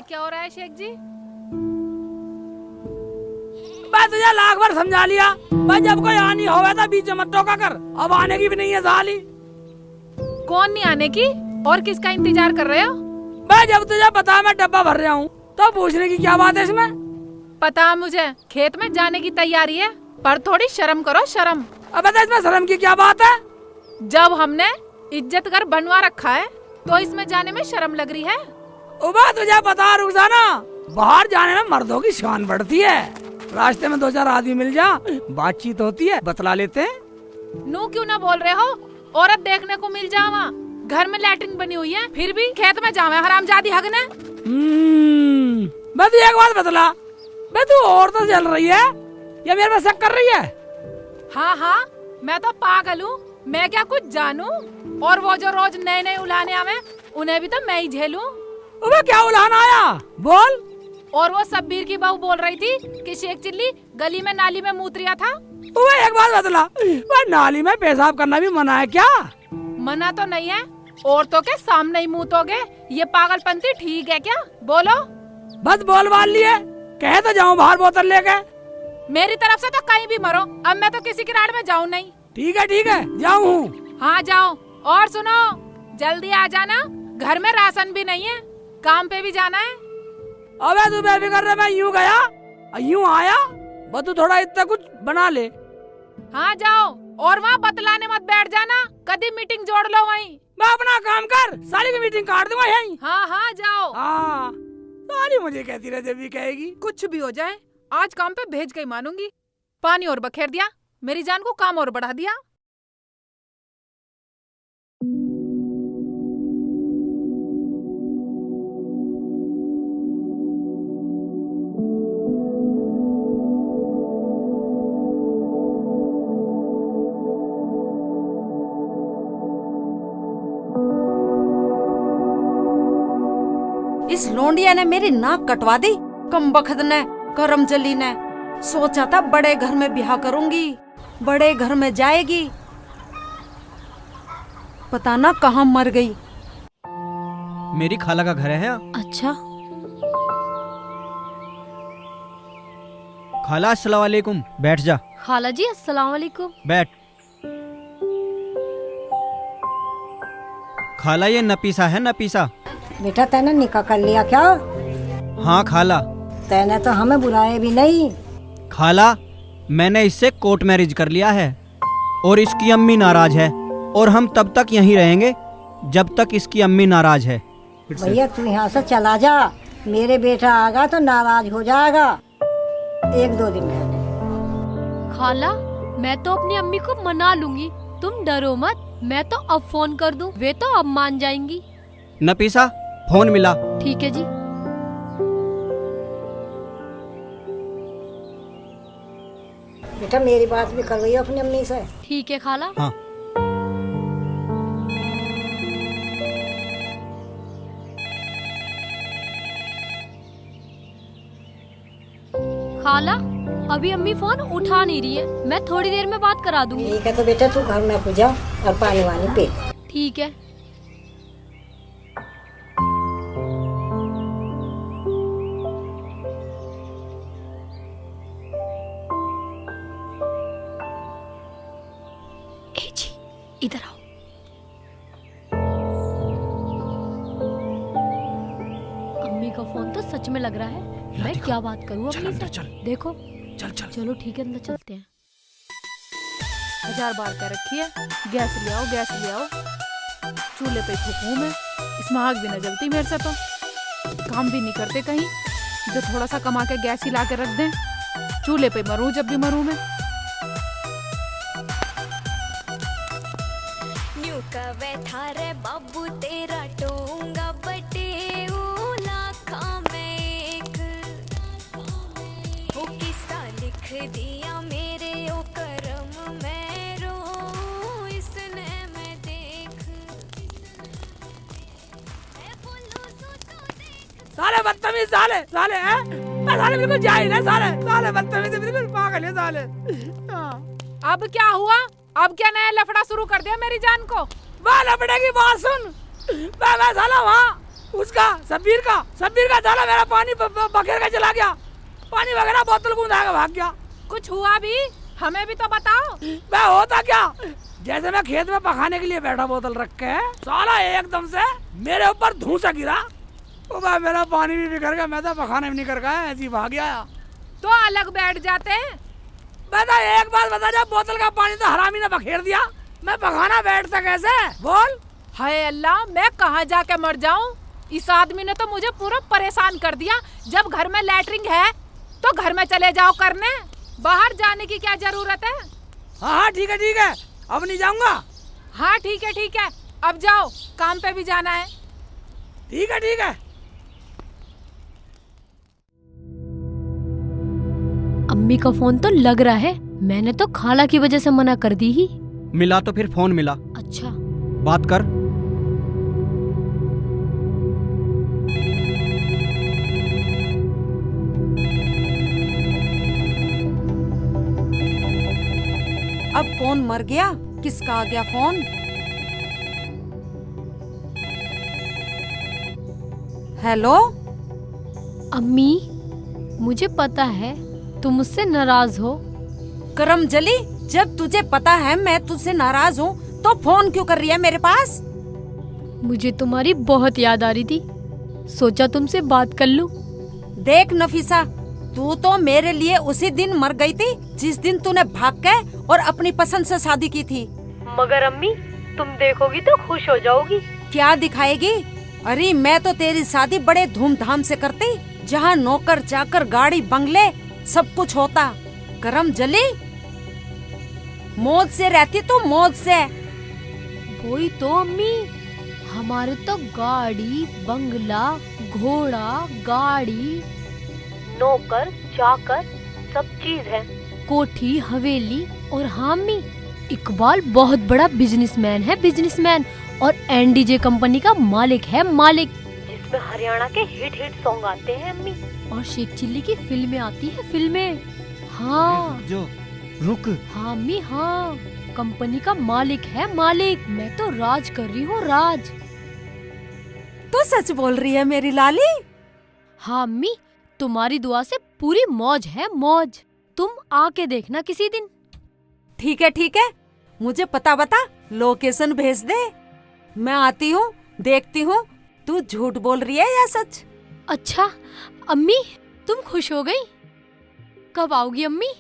क्या हो रहा है शेख जी? मैं तुझे लाख बार समझा लिया भाई, जब कोई आनी होवे तो बीच में मत टोका कर। अब आने की भी नहीं है साली। कौन नहीं आने की और किसका इंतजार कर रहे हो? मैं जब तुझे पता मैं डब्बा भर रहा हूँ तो पूछने की क्या बात है इसमें? पता मुझे खेत में जाने की तैयारी है, पर थोड़ी शर्म करो शर्म। अब बता इसमें शर्म की क्या बात है? जब हमने इज्जत कर बनवा रखा है तो इसमें जाने में शर्म लग रही है। उबा तुझे पता रुखसाना, बाहर जाने में मर्दों की शान बढ़ती है। रास्ते में 2-4 आदमी मिल जा, बातचीत होती है, बतला लेते हैं। नू क्यों ना बोल रहे हो? औरत देखने को मिल जावा, घर में लैट्रिन बनी हुई है, फिर भी खेत में जावे हरामजादी हगने। बस एक बात बतला, बे तू और तो चल रही है या मेरे पे शक कर रही है? हाँ हाँ, मैं तो पागल हूँ, मैं क्या कुछ जानूं? और वो जो रोज नए नए उलाने आवे उन्हें भी तो मैं ही झेलूं। अबे क्या उलाना आया, बोल। और वो सब्बीर की बहू बोल रही थी कि शेख चिल्ली गली में नाली में मूत रिया था। अबे एक बात बतला, वो नाली में पेशाब करना भी मना है क्या? मना तो नहीं है, औरतों के सामने ही मूतोगे, ये पागलपंती ठीक है क्या? बोलो। बस बोल बाल लिए, कहे तो जाऊं बाहर बोतल लेके। मेरी तरफ से तो कहीं भी मरो, अब मैं तो किसी की राड में जाऊं नहीं। ठीक है जाऊं। हाँ जाओ, और सुनो जल्दी आ जाना, घर में राशन भी नहीं है, काम पे भी जाना है। अबे तू बेफिक्र रह, मैं यूं गया यूं आया, बस तू थोड़ा इतना कुछ बना ले। हाँ जाओ, और वहाँ बतलाने मत बैठ जाना, कभी मीटिंग जोड़ लो वहीं। मैं अपना काम कर, सारी की मीटिंग काट दूंगा यहीं। हाँ हाँ जाओ। हाँ सारी मुझे कहती रह, जब भी कहेगी। कुछ भी हो जाए आज काम पे भेज के ही मानूंगी। पानी और बखेर दिया, मेरी जान को काम और बढ़ा दिया। इस लोंडिया ने मेरी नाक कटवा दी, कम बखत ने, करमजली ने। सोचा था बड़े घर में ब्याह करूंगी, बड़े घर में जाएगी, पता ना कहाँ मर गई। मेरी खाला का घर है। अच्छा खाला अस्सलाम वालेकुम, बैठ जा। खाला जी अस्सलाम वालेकुम। बैठ। खाला ये नपीसा है, नपीसा। बेटा तैने निकाह कर लिया क्या? हाँ खाला। तैने तो हमें बुलाए भी नहीं। खाला मैंने इससे कोर्ट मैरिज कर लिया है और इसकी अम्मी नाराज है, और हम तब तक यहीं रहेंगे जब तक इसकी अम्मी नाराज है। भैया तू यहाँ से चला जा, मेरे बेटा आगा तो नाराज हो जाएगा। 1-2 दिन में। खाला मैं तो अपनी अम्मी को मना लूंगी, तुम डरो मत। मैं तो अब फोन कर दूं, वे तो अब मान जाएंगी। नपीसा फोन मिला। ठीक है जी। बेटा मेरी बात भी कर रही हो अपनी अम्मी से। ठीक है खाला। हाँ। खाला अभी अम्मी फोन उठा नहीं रही है, मैं थोड़ी देर में बात करा दूंगी। ठीक है तो बेटा तू घर में पूजा और पानी वानी पे। ठीक है। ए जी इधर आओ। अम्मी का फोन तो सच में लग रहा है, मैं क्या बात करूँ अम्मी से? देखो चल चल। चलो ठीक है, अंदर चलते हैं। 1000 बार कह रखी है गैस ले आओ, गैस ले आओ। चूल्हे पे फूकूं मैं, इसमें आग भी न जलती मेरे से तो। काम भी नहीं करते कहीं, जो थोड़ा सा कमा के गैस ही ला के रख दें। चूल्हे पे मरूं जब भी मरूं मैं। न्यू कवे थारे बाबू तेरा टोंगा बटे लाखा में एक, वो किस्सा लिख दिया मेरे ओ करम में रो इसने मैं देख। साले बदतमीज, साले हैं? साले बिल्कुल जाहिल है, साले बदतमीज, बिल्कुल पागल है साले। अब क्या हुआ? अब क्या नया लफड़ा शुरू कर दिया मेरी जान को? वहाँ लपड़े की बात सुन। मैं साला वहाँ उसका सब्बीर का साला मेरा पानी बखेर के चला गया। पानी वगैरह बोतल को उठा के भाग गया। कुछ हुआ भी? हमें भी तो बताओ। मैं होता क्या, जैसे मैं खेत में पकाने के लिए बैठा बोतल रख के, साला एकदम से मेरे ऊपर धूसा गिरा। ओ भाई मेरा पानी भी बिखर गया। मैं तो पकाने भी नहीं कर गया, ऐसे ही भाग गया। तो अलग बैठ जाते। बता एक बात बता, जब बोतल का पानी तो हरामी ने बखेर दिया, मैं पकाना बैठता कैसे? बोल। हाय अल्लाह, मैं कहाँ जाके मर जाऊं? इस आदमी ने तो मुझे पूरा परेशान कर दिया। जब घर में लैट्रिन है तो घर में चले जाओ करने, बाहर जाने की क्या जरूरत है? हाँ ठीक है, अब नहीं जाऊंगा। हाँ ठीक है, अब जाओ, काम पे भी जाना है। ठीक है। अम्मी का फोन तो लग रहा है। मैंने तो खाला की वजह से मना कर दी ही। मिला तो फिर फोन मिला, अच्छा बात कर। अब कौन मर गया? किसका आ गया फोन? हेलो अम्मी, मुझे पता है तुम मुझसे नाराज हो। करमजली, जब तुझे पता है मैं तुझसे नाराज हूँ तो फोन क्यों कर रही है मेरे पास? मुझे तुम्हारी बहुत याद आ रही थी, सोचा तुमसे बात कर लूं। देख नफीसा, तू तो मेरे लिए उसी दिन मर गई थी जिस दिन तूने भाग के और अपनी पसंद से शादी की थी। मगर अम्मी, तुम देखोगी तो खुश हो जाओगी। क्या दिखाएगी? अरे मैं तो तेरी शादी बड़े धूमधाम से करती, जहाँ नौकर चाकर गाड़ी बंगले सब कुछ होता। करमजली, मौज से रहती तू, मौज से। वही तो अम्मी, हमारे तो गाड़ी बंगला घोड़ा गाड़ी नौकर चाकर सब चीज है, कोठी हवेली। और हाँ अम्मी, इकबाल बहुत बड़ा बिजनेसमैन है, बिजनेसमैन, और एनडीजे कंपनी का मालिक है, मालिक, जिसमें हरियाणा के हिट सॉन्ग आते हैं अम्मी। और शेख चिल्ली की फिल्में आती है, फिल्में। हाँ जो रुक, हाँ अम्मी, हाँ, कंपनी का मालिक है, मालिक। मैं तो राज कर रही हूँ, राज। तू सच बोल रही है मेरी लाली? हाँ अम्मी, तुम्हारी दुआ से पूरी मौज है, मौज। तुम आके देखना किसी दिन। ठीक है, मुझे पता बता, लोकेशन भेज दे, मैं आती हूँ, देखती हूँ तू झूठ बोल रही है या सच। अच्छा अम्मी, तुम खुश हो गई? कब आओगी अम्मी?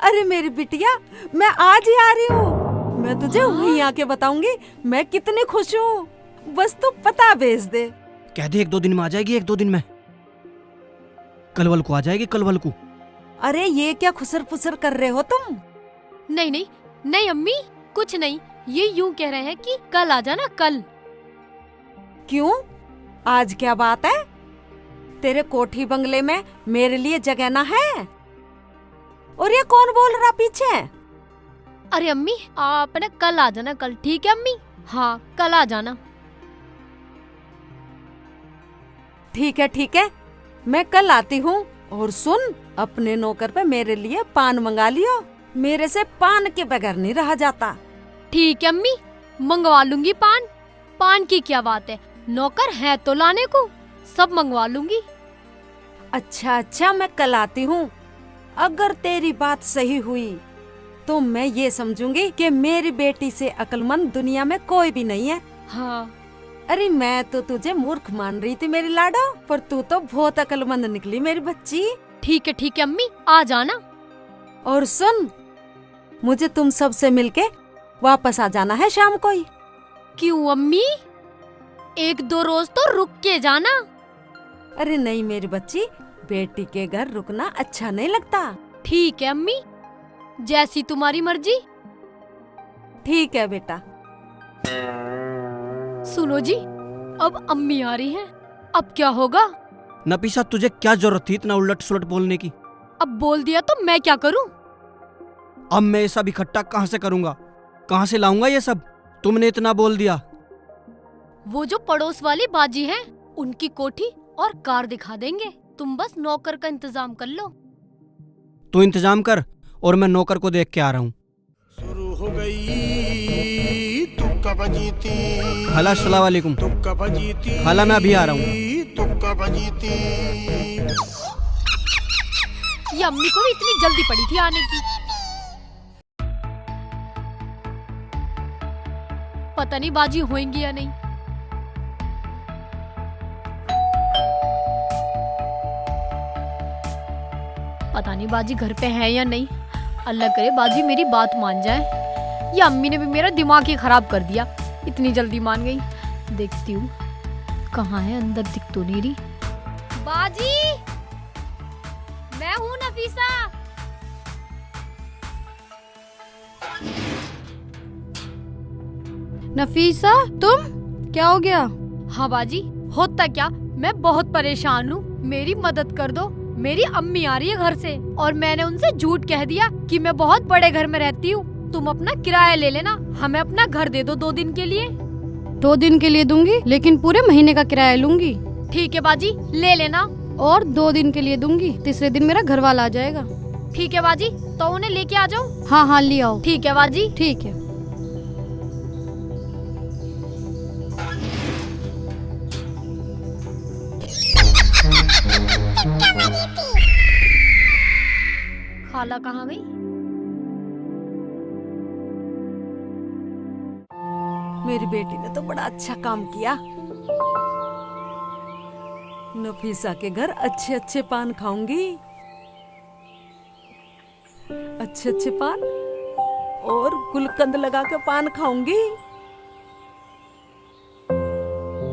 अरे मेरी बिटिया, मैं आज ही आ रही हूँ। मैं तुझे वहीं आके बताऊंगी मैं कितनी खुश हूँ। बस तू पता भेज दे। कह दे 1-2 दिन में आ जाएगी, 1-2 दिन में। कलवल को आ जाएगी, कलवल को। अरे ये क्या खुसर पुसर कर रहे हो तुम? नहीं अम्मी, कुछ नहीं। ये यूं कह रहे हैं कि कल आ जाना, कल। क्यों, आज क्या बात है? तेरे कोठी बंगले में मेरे लिए जगह ना है? और ये कौन बोल रहा पीछे? अरे अम्मी, आप ना कल आ जाना, कल। ठीक है अम्मी? हाँ, कल आ जाना। ठीक है, मैं कल आती हूँ। और सुन, अपने नौकर पे मेरे लिए पान मंगा लियो, मेरे से पान के बगैर नहीं रहा जाता। ठीक है अम्मी, मंगवा लूंगी पान। पान की क्या बात है, नौकर है तो लाने को, सब मंगवा लूंगी। अच्छा, मैं कल आती हूँ। अगर तेरी बात सही हुई तो मैं ये समझूंगी कि मेरी बेटी से अक्लमंद दुनिया में कोई भी नहीं है। हाँ। अरे मैं तो तुझे मूर्ख मान रही थी मेरी लाडो, पर तू तो बहुत अक्लमंद निकली मेरी बच्ची। ठीक है अम्मी, आ जाना। और सुन, मुझे तुम सबसे मिलके वापस आ जाना है शाम को ही। क्यों अम्मी? 1-2 रोज तो रुक के जाना। अरे नहीं मेरी बच्ची, बेटी के घर रुकना अच्छा नहीं लगता। ठीक है अम्मी, जैसी तुम्हारी मर्जी। ठीक है बेटा। सुनो जी, अब अम्मी आ रही हैं, अब क्या होगा? नफीसा, तुझे क्या जरूरत थी इतना उलट सुलट बोलने की? अब बोल दिया तो मैं क्या करूं? अब मैं ये सब इकट्ठा कहाँ से करूंगा, कहाँ से लाऊंगा ये सब? तुमने इतना बोल दिया। वो जो पड़ोस वाली बाजी हैं, उनकी कोठी और कार दिखा देंगे। तुम बस नौकर का इंतजाम कर लो। तू इंतजाम कर और मैं नौकर को देख के आ रहा हूँ। शुरू हो गई, तू कब खाला अस्सलाम वालेकुम। खाला मैं अभी आ रहा हूँ। ये अम्मी को भी इतनी जल्दी पड़ी थी आने की। पता नहीं बाजी होएंगी या नहीं। पता नहीं बाजी घर पे है या नहीं। अल्लाह करे बाजी मेरी बात मान जाए। ये अम्मी ने भी मेरा दिमाग ही खराब कर दिया, इतनी जल्दी मान गई। देखती हूँ कहाँ है, अंदर दिख तो नहीं रही। बाजी, मैं हूँ नफीसा। नफीसा, तुम? क्या हो गया? हाँ बाजी, होता क्या, मैं बहुत परेशान हूँ, मेरी मदद कर दो। मेरी अम्मी आ रही है घर से और मैंने उनसे झूठ कह दिया कि मैं बहुत बड़े घर में रहती हूँ। तुम अपना किराया ले लेना, हमें अपना घर दे दो 2 दिन के लिए। 2 दिन के लिए दूंगी, लेकिन पूरे महीने का किराया लूंगी। ठीक है बाजी, ले लेना। और 2 दिन के लिए दूंगी, तीसरे दिन मेरा घर वाला आ जाएगा। ठीक है बाजी, तो उन्हें लेके आ जाओ। हाँ हाँ, ले आओ। ठीक है बाजी। ठीक है। खाला कहाँ गई? मेरी बेटी ने तो बड़ा अच्छा काम किया। नफीसा के घर अच्छे अच्छे पान खाऊंगी, अच्छे अच्छे पान, और गुलकंद लगा के पान खाऊंगी।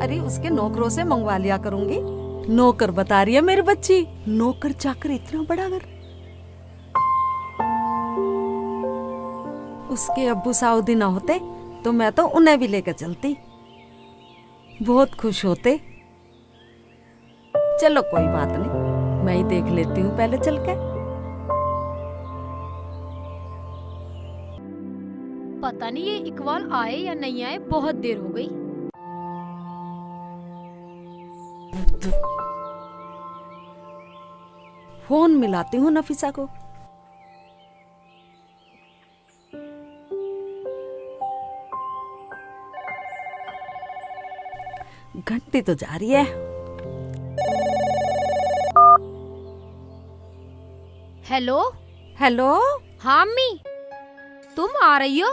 अरे उसके नौकरों से मंगवा लिया करूंगी। नौकर बता रही है मेरी बच्ची, नौकर चाकर इतना बड़ा घर। उसके अब्बू सऊदी ना होते तो मैं तो उन्हें भी लेकर चलती, बहुत खुश होते। चलो कोई बात नहीं, मैं ही देख लेती हूँ पहले चल के। पता नहीं ये इकबाल आए या नहीं आए, बहुत देर हो गई। फोन मिलाती हूँ नफीसा को। घंटी तो जा रही है। हेलो। हेलो। हाँ अम्मी, तुम आ रही हो?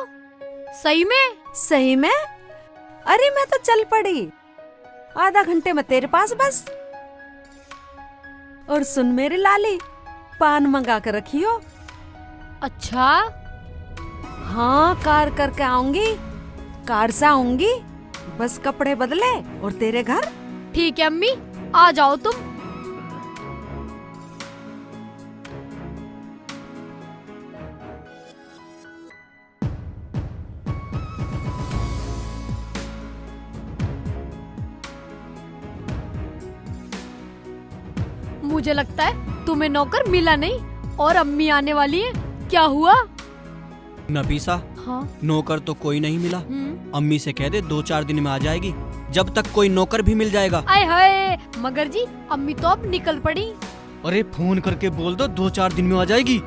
सही में? सही में? अरे मैं तो चल पड़ी, आधा घंटे में तेरे पास बस। और सुन मेरी लाली, पान मंगा कर रखियो। अच्छा। हाँ, कार करके आऊंगी, कार से आऊंगी, बस कपड़े बदले और तेरे घर। ठीक है अम्मी, आ जाओ तुम। मुझे लगता है तुम्हें नौकर मिला नहीं और अम्मी आने वाली है। क्या हुआ? नफीसा, हाँ। नौकर तो कोई नहीं मिला। अम्मी से कह दे 2-4 दिन में आ जाएगी, जब तक कोई नौकर भी मिल जाएगा। आए हाय मगर जी, अम्मी तो अब निकल पड़ी। अरे फोन करके बोल दो 2-4 दिन में आ जाएगी।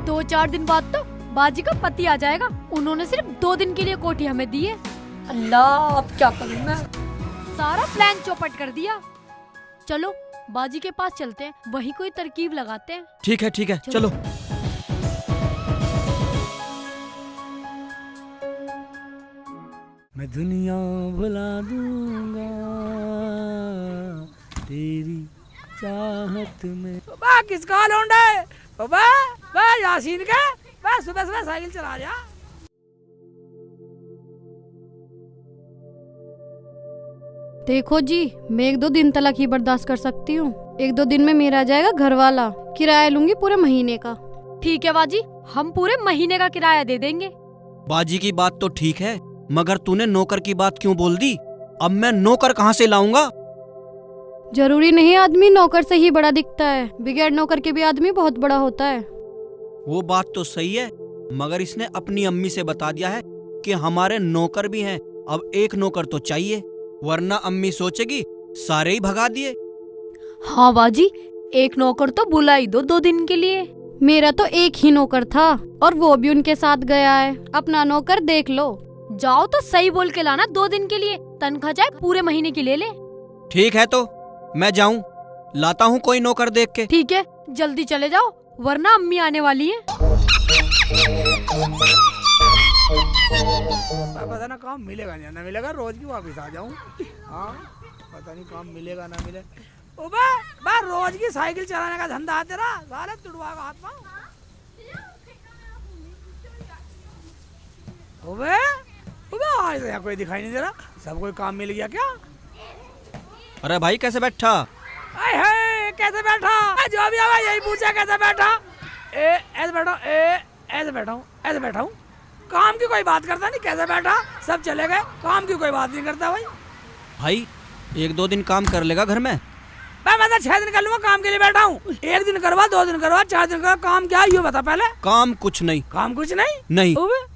2-4 दिन बाद तो बाजी का पति आ जाएगा। उन्होंने सिर्फ 2 दिन के लिए कोठी हमें दी है। अल्लाह, अब क्या करूं मैं? सारा प्लान चौपट कर दिया। चलो बाजी के पास चलते हैं, वही कोई तरकीब लगाते हैं। ठीक है ठीक है, चलो। मैं दुनिया भुला दूंगा तेरी चाहत में। बाबा किसका लौंडा है? बाबा यासीन का, बस सुबह सुबह साइकिल चला जा। देखो जी, मैं 1-2 दिन तक ही बर्दाश्त कर सकती हूँ। 1-2 दिन में मेरा आ जाएगा घर वाला, किराया लूंगी पूरे महीने का। ठीक है बाजी, हम पूरे महीने का किराया दे देंगे। बाजी की बात तो ठीक है, मगर तूने नौकर की बात क्यों बोल दी? अब मैं नौकर कहाँ से लाऊंगा? जरूरी नहीं आदमी नौकर से ही बड़ा दिखता है, बगैर नौकर के भी आदमी बहुत बड़ा होता है। वो बात तो सही है, मगर इसने अपनी अम्मी से बता दिया है कि हमारे नौकर भी हैं, अब एक नौकर तो चाहिए, वरना अम्मी सोचेगी सारे ही भगा दिए। हाँ बाजी, एक नौकर तो बुला ही दो 2 दिन के लिए। मेरा तो एक ही नौकर था और वो भी उनके साथ गया है। अपना नौकर देख लो। जाओ तो सही बोल के लाना, 2 दिन के लिए, तनख्वाह चाहे पूरे महीने की ले ले। ठीक है तो मैं जाऊं, लाता हूँ कोई नौकर देख के। ठीक है, जल्दी चले जाओ वरना अम्मी आने वाली है। पता ना काम मिलेगा या ना मिलेगा, रोज की वापस आ जाऊं। हाँ पता नहीं काम मिलेगा ना मिले। ओ बा रोज की साइकिल चलाने का धंधा है तेरा, साले तुड़वा का हाथ पाँव। ओबे आज यहाँ कोई दिखाई नहीं दे रहा, सब कोई काम मिल गया क्या? अरे भाई कैसे बैठा? आए है कैसे बैठा? जो भी आवा यही पूछा कैसे बैठा? ऐसे बैठा, ऐसे बैठा हूँ, ऐसे बैठा हूँ। काम की कोई बात करता नहीं, कैसे बैठा? सब चले गए, काम की कोई बात नहीं करता भाई। भाई 1-2 दिन काम कर लेगा घर में? मैं तो 6 दिन कर लूंगा, काम के लिए बैठा हूँ। 1 दिन करवा, 2 दिन करवा, 4 दिन करवा, काम क्या है ये बता पहले। काम कुछ नहीं। काम कुछ नहीं? नहीं, ओबे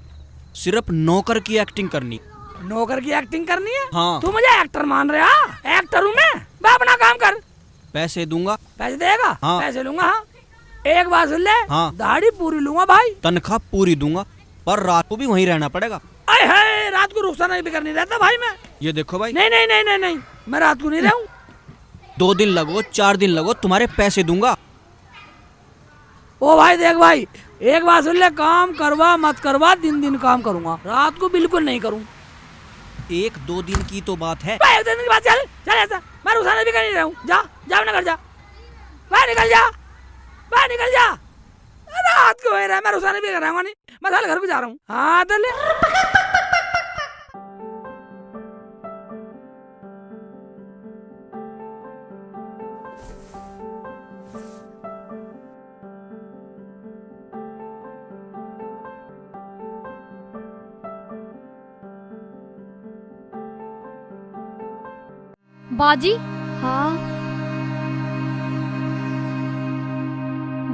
सिर्फ नौकर की एक्टिंग करनी। नौकर की एक्टिंग करनी है? हाँ। तू मुझे एक्टर मान रहा? एक्टर हूँ मैं, अपना काम कर। पैसे दूंगा। पैसे देगा? हाँ। पैसे लूंगा। हाँ एक बात सुन ले, हाँ। दाढ़ी पूरी लूंगा भाई। तनख्वाह पूरी दूंगा, पर रात को भी वहीं रहना पड़ेगा। अरे है रात को रुखसाना भी करनी रहता भाई मैं। ये देखो भाई। नहीं नहीं नहीं नहीं नहीं, मैं रात को नहीं रहूं। 2 दिन लगो 4 दिन लगो, तुम्हारे पैसे दूंगा। ओ भाई देख भाई, एक बात सुन ले, काम करवा मत करवा, दिन दिन काम करूंगा, रात को बिल्कुल नहीं करूँ। 1-2 दिन की तो बात है। 1 दिन की बात, चल चल ऐसा, मैं रुखसाना भी कर नहीं रहूं। जा जा अपना घर जा, बाहर निकल जा, बाहर निकल जा। रात को हो रहा है, मैं रुखसाना भी कर रहा हूँ नहीं, मैं साले घर को जा रहा हूँ। हाँ तो ले। बाजी, हाँ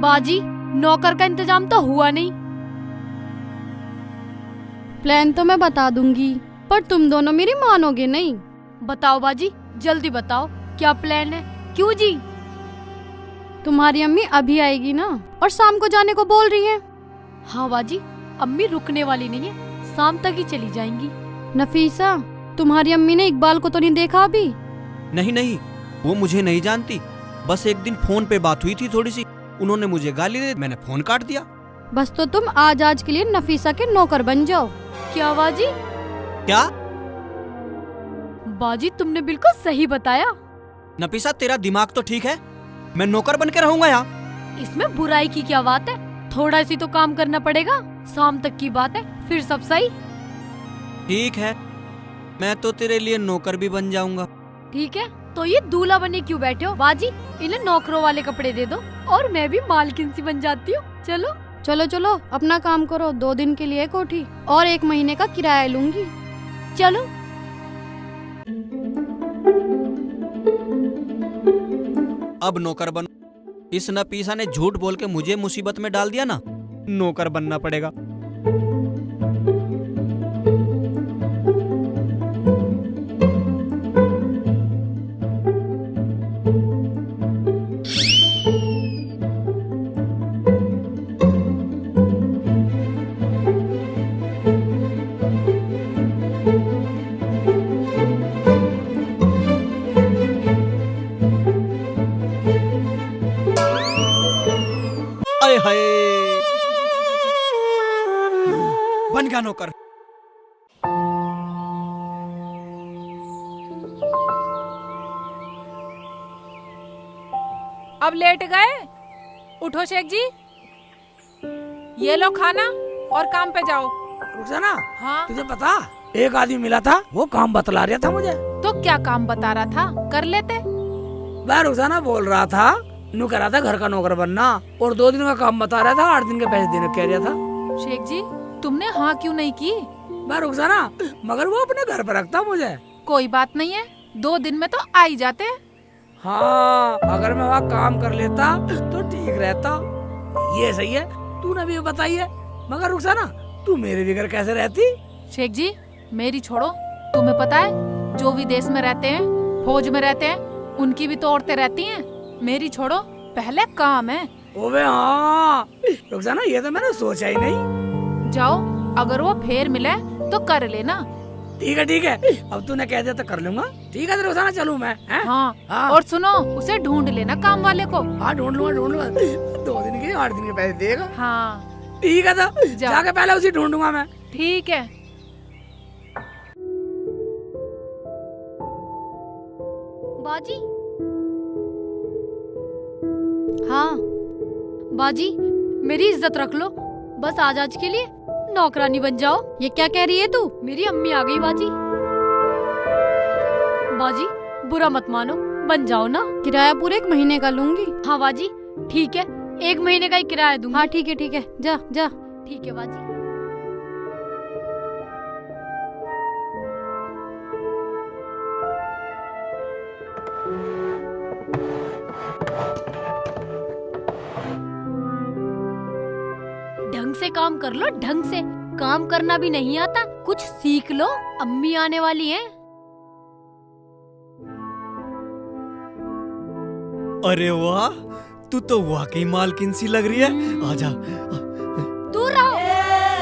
बाजी, नौकर का इंतजाम तो हुआ नहीं। प्लान तो मैं बता दूंगी, पर तुम दोनों मेरी मानोगे नहीं। बताओ बाजी, जल्दी बताओ क्या प्लान है? क्यों जी? तुम्हारी अम्मी अभी आएगी ना, और शाम को जाने को बोल रही है। हाँ बाजी, अम्मी रुकने वाली नहीं है, शाम तक ही चली जाएंगी। नफीसा, तुम्हारी अम्मी ने इकबाल को तो नहीं देखा अभी? नहीं नहीं, वो मुझे नहीं जानती, बस एक दिन फोन पे बात हुई थी थोड़ी सी, उन्होंने मुझे गाली दे, मैंने फोन काट दिया। बस तो तुम आज के लिए नफीसा के नौकर बन जाओ। क्या बाजी? क्या? बाजी तुमने बिल्कुल सही बताया। नफीसा तेरा दिमाग तो ठीक है, मैं नौकर बन के रहूंगा यहाँ। इसमें बुराई की क्या बात है? थोड़ा सी तो काम करना पड़ेगा, शाम तक की बात है, फिर सब सही। ठीक है, मैं तो तेरे लिए नौकर भी बन जाऊंगा। ठीक है, तो ये दूल्हा बने क्यों बैठे हो? बाजी इन्हें नौकरों वाले कपड़े दे दो और मैं भी मालकिन सी बन जाती हूँ। चलो चलो चलो अपना काम करो, 2 दिन के लिए कोठी और 1 महीने का किराया लूंगी। चलो। अब नौकर बनो। इस नफीसा ने झूठ बोल के मुझे मुसीबत में डाल दिया ना, नौकर बनना पड़ेगा। आए हाय, बन गया नौकर। अब लेट गए? उठो शेख जी, ये लो खाना और काम पे जाओ। रुखसाना, हाँ तुझे पता एक आदमी मिला था, वो काम बतला रहा था मुझे। तो क्या काम बता रहा था, कर लेते। वह रुखसाना बोल रहा था, नू कह रहा था घर का नौकर बनना, और 2 दिन का काम बता रहा था, 8 दिन के पैसे देने कह रहा था। शेख जी तुमने हाँ क्यों नहीं की? वह रुखसाना, मगर वो अपने घर पर रखता मुझे। कोई बात नहीं है, 2 दिन में तो आ ही जाते हैं। हाँ अगर मैं वहाँ काम कर लेता तो ठीक रहता। ये सही है, तूने भी बताई है, मगर रुखसाना तू मेरे भी घर कैसे रहती? शेख जी मेरी छोड़ो, तुम्हें पता है जो विदेश में रहते हैं, फौज में रहते हैं, उनकी भी तो औरतें रहती हैं। मेरी छोड़ो, पहले काम है। ओबे हाँ रुखसाना, ये तो मैंने सोचा ही नहीं। जाओ, अगर वो फेर मिले तो कर लेना। ठीक है, अब तूने कह दिया तो कर लूंगा। ठीक है, तो रोजाना चलूं मैं, हैं? हाँ, हाँ। और सुनो, उसे ढूंढ लेना काम वाले को। हाँ, ढूंढ लूंगा। 2 दिन के 8 दिन के पैसे देगा। हाँ ठीक है, तो जाके पहले उसे ढूंढूंगा मैं। ठीक है। बाजी, हाँ बाजी, मेरी इज्जत रख लो, बस आज के लिए नौकरानी बन जाओ। ये क्या कह रही है तू? मेरी अम्मी आ गई बाजी। बाजी बुरा मत मानो, बन जाओ ना। किराया पूरे 1 महीने का लूंगी। हाँ बाजी ठीक है, 1 महीने का ही किराया दूंगी। हाँ ठीक है, जा जा। ठीक है बाजी। ढंग से काम कर लो, ढंग से। काम करना भी नहीं आता, कुछ सीख लो, अम्मी आने वाली हैं। अरे वाह, तू तो वाकई मालकिन सी लग रही है। आजा। दूर रहो,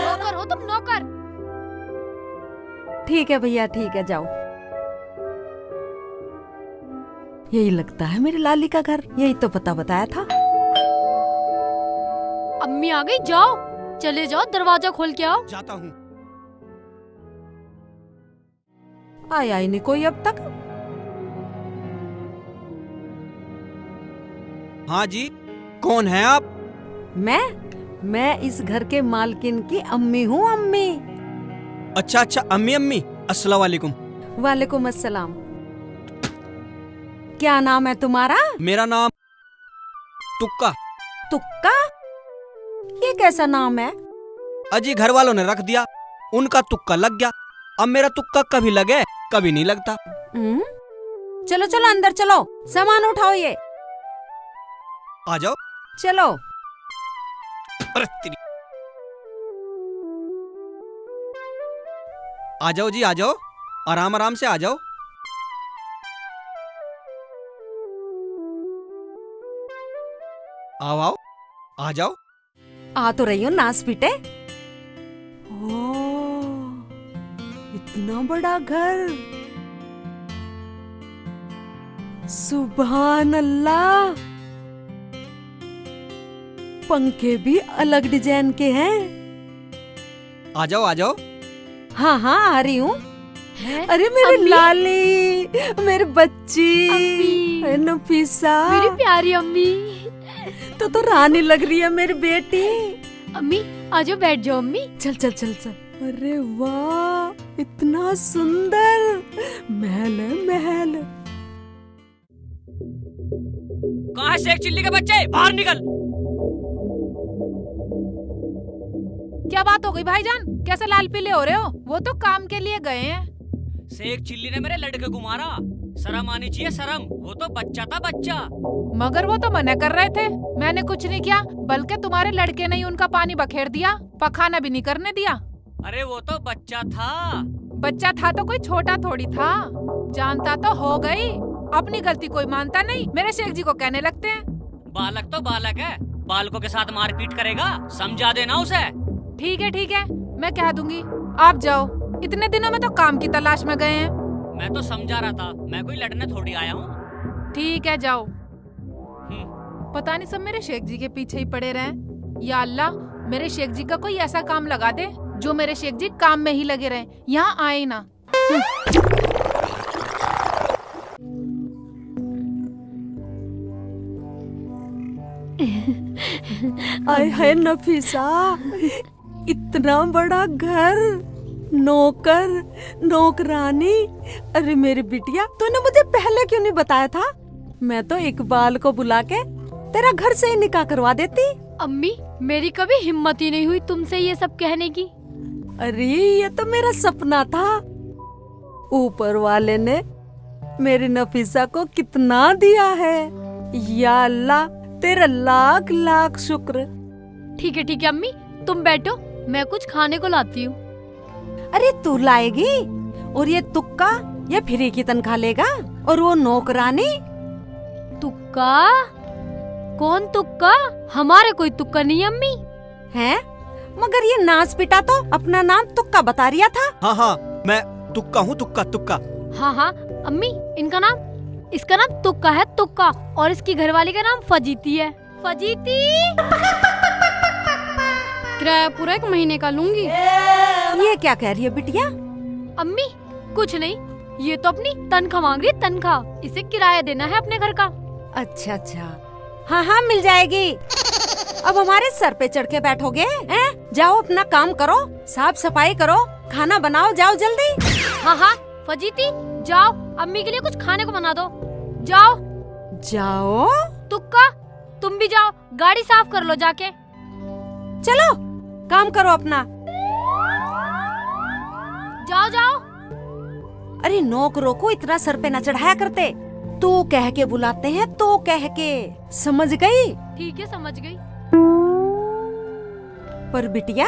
नौकर हो तुम, नौकर। ठीक है भैया, ठीक है, जाओ। यही लगता है मेरी लाली का घर, यही तो पता बताया था। अम्मी आ गई, जाओ, चले जाओ, दरवाजा खोल के आओ। जाता हूँ। आया ही नहीं कोई अब तक। हाँ जी, कौन है आप? मैं इस घर के मालकिन की अम्मी हूँ, अम्मी। अच्छा, अम्मी, अस्सलाम वालेकुम। वालेकुम अस्सलाम। क्या नाम है तुम्हारा? मेरा नाम तुक्का। तुक्का? ये कैसा नाम है? अजी घर वालों ने रख दिया, उनका तुक्का लग गया। अब मेरा तुक्का कभी लगे कभी नहीं लगता। चलो चलो अंदर चलो, सामान उठाओ ये। आ जाओ। चलो। अरे तेरी। आ जाओ जी, आ जाओ, आराम आराम से आ जाओ। आओ, आ जाओ। आ तो रही हो नास पीटे। इतना बड़ा घर, सुभान अल्लाह। पंखे भी अलग डिजाइन के हैं। आ जाओ। हाँ आ रही हूँ। है? अरे मेरी अम्मी? लाली, मेरी बच्ची, अम्मी। नफीसा, मेरी प्यारी अम्मी। तो रानी लग रही है मेरी बेटी। अम्मी आ जाओ, बैठ जाओ अम्मी। चल। अरे वाह, इतना सुंदर महल है, महल। कहाँ है शेख चिल्ली के बच्चे? बाहर निकल। क्या बात हो गई भाईजान? कैसे लाल पीले हो रहे हो? वो तो काम के लिए गए हैं। शेख चिल्ली ने मेरे लड़के को मारा, शर्म आनी चाहिए, शर्म। वो तो बच्चा था, बच्चा। मगर वो तो मना कर रहे थे। मैंने कुछ नहीं किया, बल्कि तुम्हारे लड़के ने ही उनका पानी बखेर दिया, पखाना भी नहीं करने दिया। अरे वो तो बच्चा था। बच्चा था तो कोई छोटा थोड़ी था। जानता तो हो गई, अपनी गलती कोई मानता नहीं, मेरे शेख जी को कहने लगते हैं। बालक तो बालक है, बालकों के साथ मारपीट करेगा, समझा देना उसे। ठीक है, मैं कह दूंगी। आप जाओ, इतने दिनों में तो काम की तलाश में गए हैं। मैं तो समझा रहा था, मैं कोई लड़ने थोड़ी आया हूँ। ठीक है, जाओ। पता नहीं सब मेरे शेख जी के पीछे ही पड़े रहे। या अल्लाह, मेरे शेख जी का कोई ऐसा काम लगा दे जो मेरे शेख जी काम में ही लगे रहे, यहाँ आए ना। आय है नफीसा, इतना बड़ा घर, नौकरानी। अरे मेरी बिटिया, तूने मुझे पहले क्यों नहीं बताया था? मैं तो इकबाल को बुला के तेरा घर से ही निकाह करवा देती। अम्मी मेरी कभी हिम्मत ही नहीं हुई तुमसे ये सब कहने की। अरे ये तो मेरा सपना था। ऊपर वाले ने मेरी नफीसा को कितना दिया है। या अल्लाह, तेरा लाख लाख शुक्र। ठीक है अम्मी, तुम बैठो, मैं कुछ खाने को लाती हूँ। अरे तू लाएगी? और ये तुक्का, ये फ्री की तनख्वाह लेगा? और वो नौकरानी? तुक्का? कौन तुक्का? हमारे कोई तुक्का नहीं अम्मी। हैं? मगर ये नाच पिटा तो अपना नाम तुक्का बता रिया था। हाँ हाँ, मैं तुक्का हूँ, तुक्का तुक्का। हाँ हाँ अम्मी, इसका नाम तुक्का है, तुक्का। और इसकी घरवाली का नाम फजीती है, फजीती। किराया पूरा 1 महीने का लूंगी। ये क्या कह रही है बिटिया? अम्मी कुछ नहीं, ये तो अपनी तनख्वाह मांग रही है, तनख्वाह। इसे किराया देना है अपने घर का। अच्छा अच्छा, हाँ हाँ मिल जाएगी। अब हमारे सर पे चढ़ के बैठोगे हैं? जाओ अपना काम करो, साफ सफाई करो, खाना बनाओ, जाओ जल्दी। हाँ हाँ फजीती, जाओ अम्मी के लिए कुछ खाने को बना दो, जाओ। जाओ, तुक्का तुम भी जाओ, गाड़ी साफ कर लो जाके। चलो काम करो अपना। जाओ जाओ। अरे नौकरों को इतना सर पे न चढ़ाया करते, तो कह के बुलाते हैं, तो कह के, समझ गई? ठीक है समझ गई। पर बिटिया,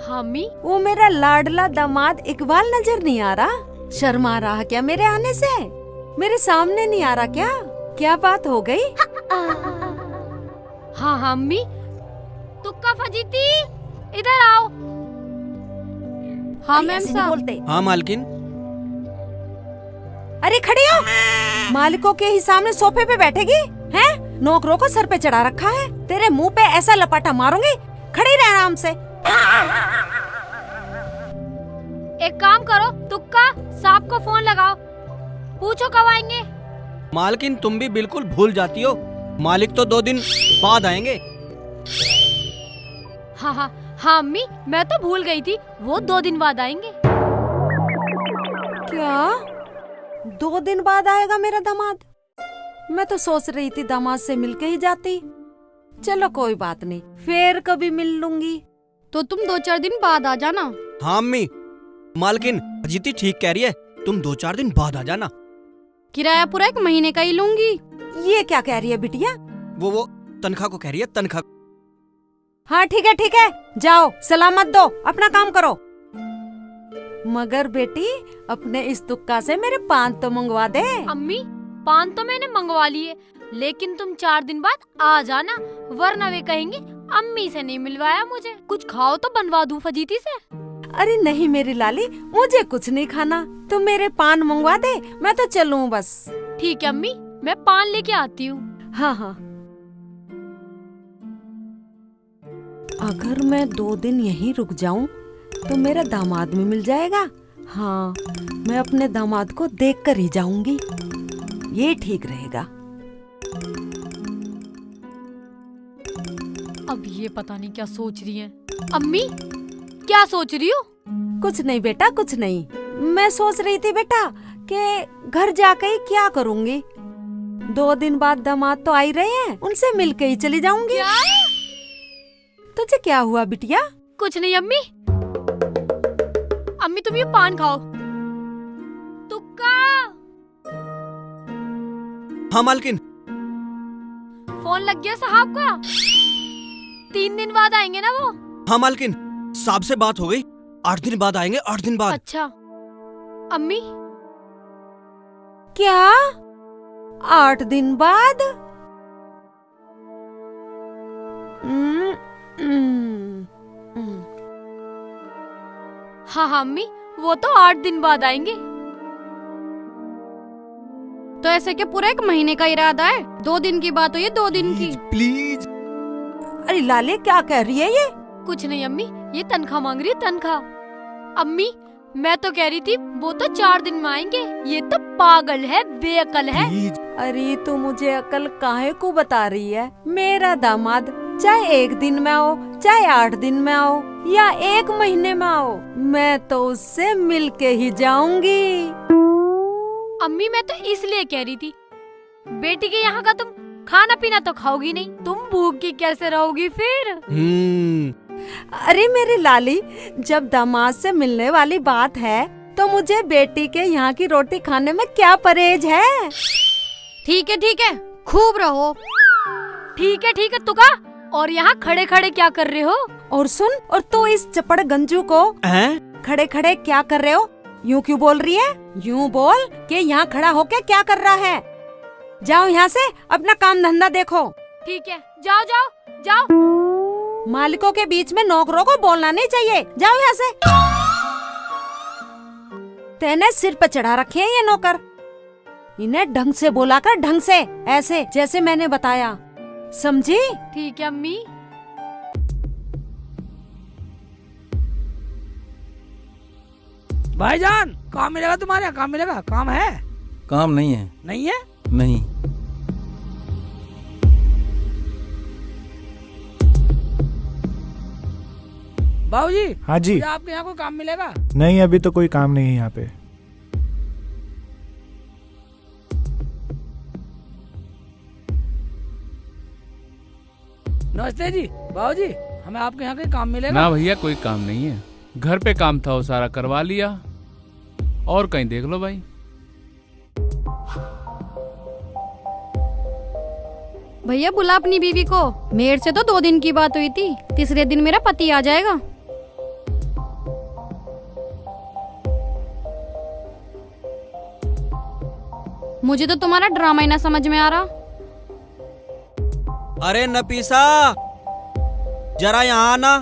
हाँ अम्मी, वो मेरा लाडला दामाद इकबाल नजर नहीं आ रहा? शर्मा रहा क्या मेरे आने से? मेरे सामने नहीं आ रहा क्या? क्या बात हो गई? हाँ हाँ अम्मी। तुक्का फजीती, इधर आओ। हाँ अरे मैम ऐसे नहीं साहब। बोलते। हाँ मालकिन। अरे खड़ी हो, मालिकों के ही सामने सोफे पे बैठेगी हैं? नौकरों को सर पे चढ़ा रखा है, तेरे मुंह पे ऐसा लपाटा मारूंगी, खड़ी रह आराम से। एक काम करो, तुक्का साहब को फोन लगाओ, पूछो कब आएंगे। मालकिन तुम भी बिल्कुल भूल जाती हो, मालिक तो 2 दिन बाद आएंगे। हाँ हाँ हाँ अम्मी, मैं तो भूल गई थी, वो 2 दिन बाद आएंगे। क्या 2 दिन बाद आएगा मेरा दामाद? मैं तो सोच रही थी दामाद से मिलके ही जाती। चलो कोई बात नहीं, फिर कभी मिल लूंगी। तो तुम 2-4 दिन बाद आ जाना। हाँ अम्मी, मालकिन अजीती ठीक कह रही है, तुम 2-4 दिन बाद आ जाना। किराया पूरा 1 महीने का ही लूंगी। ये क्या कह रही है बिटिया? वो तनख्वाह को कह रही है, तनख्वाह। हाँ ठीक है, जाओ सलामत दो, अपना काम करो। मगर बेटी, अपने इस तुक्का से मेरे पान तो मंगवा दे। अम्मी पान तो मैंने मंगवा लिए, लेकिन तुम 4 दिन बाद आ जाना, वरना वे कहेंगे अम्मी से नहीं मिलवाया मुझे। कुछ खाओ तो बनवा दूं फजीती से। अरे नहीं मेरी लाली, मुझे कुछ नहीं खाना, तुम मेरे पान मंगवा दे, मैं तो चलूं बस। ठीक है अम्मी, मैं पान लेके आती हूँ। हाँ हाँ, अगर मैं 2 दिन यहीं रुक जाऊं तो मेरा दामाद भी मिल जाएगा। हाँ, मैं अपने दामाद को देख कर ही जाऊंगी, ये ठीक रहेगा। अब ये पता नहीं क्या सोच रही हैं। अम्मी क्या सोच रही हो? कुछ नहीं बेटा, कुछ नहीं। मैं सोच रही थी बेटा कि घर जाकर ही क्या करूंगी। 2 दिन बाद दामाद तो आ ही रहे हैं, उनसे मिलके ही चली जाऊंगी। क्या? तुझे क्या हुआ बिटिया? कुछ नहीं अम्मी। अम्मी तुम ये पान खाओ। तुक्का, हाँ मालकिन। फोन लग गया साहब का, 3 दिन बाद आएंगे ना वो। हाँ मालकिन, साहब से बात हो गई, 8 दिन बाद आएंगे, 8 दिन बाद। अच्छा अम्मी, क्या 8 दिन बाद? हाँ हाँ अम्मी, वो तो 8 दिन बाद आएंगे। तो ऐसे क्या पूरा 1 महीने का इरादा है? 2 दिन की बात हो ये, 2 दिन की। प्लीज। अरे लाले क्या कह रही है ये? कुछ नहीं अम्मी, ये तनख्वाह मांग रही है, तनख्वाह। अम्मी मैं तो कह रही थी वो तो 4 दिन में आएंगे, ये तो पागल है, बेअकल है। अरे तू मुझे अकल काहे को बता रही है? मेरा दामाद चाहे 1 दिन में आओ, चाहे 8 दिन में आओ, या 1 महीने में आओ, मैं तो उससे मिलके ही जाऊंगी। अम्मी मैं तो इसलिए कह रही थी, बेटी के यहाँ का तुम खाना पीना तो खाओगी नहीं, तुम भूखी कैसे रहोगी फिर? अरे मेरी लाली, जब दामाद से मिलने वाली बात है तो मुझे बेटी के यहाँ की रोटी खाने में क्या परहेज है? ठीक है, खूब रहो। ठीक है तुका, और यहाँ खड़े खड़े क्या कर रहे हो? और सुन, और तू इस चपड़ गंजू को खड़े खड़े क्या कर रहे हो यूं क्यों बोल रही है? यूं बोल कि यहाँ खड़ा होके क्या कर रहा है। जाओ यहाँ से, अपना काम धंधा देखो। ठीक है, जाओ जाओ जाओ। मालिकों के बीच में नौकरों को बोलना नहीं चाहिए। जाओ यहाँ से। तेने सिर पे चढ़ा रखे हैं ये नौकर। इन्हें ढंग से बोला कर, ढंग से, ऐसे जैसे मैंने बताया, समझी? ठीक है अम्मी। भाईजान काम मिलेगा तुम्हारे यहाँ? काम मिलेगा? काम है? काम नहीं है। नहीं है? नहीं। बाबूजी। हाँ जी। मुझे आपके यहाँ कोई काम मिलेगा? नहीं, अभी तो कोई काम नहीं है यहाँ पे। नमस्ते जी। बाबूजी हमें आपके यहाँ कोई काम मिलेगा? ना भैया कोई काम नहीं है, घर पे काम था वो सारा करवा लिया, और कहीं देख लो भाई। भैया बुला अपनी बीवी को। मेरे से तो 2 दिन की बात हुई थी, तीसरे दिन मेरा पति आ जाएगा। मुझे तो तुम्हारा ड्रामा ही ना समझ में आ रहा। अरे नफीसा, जरा यहाँ आना।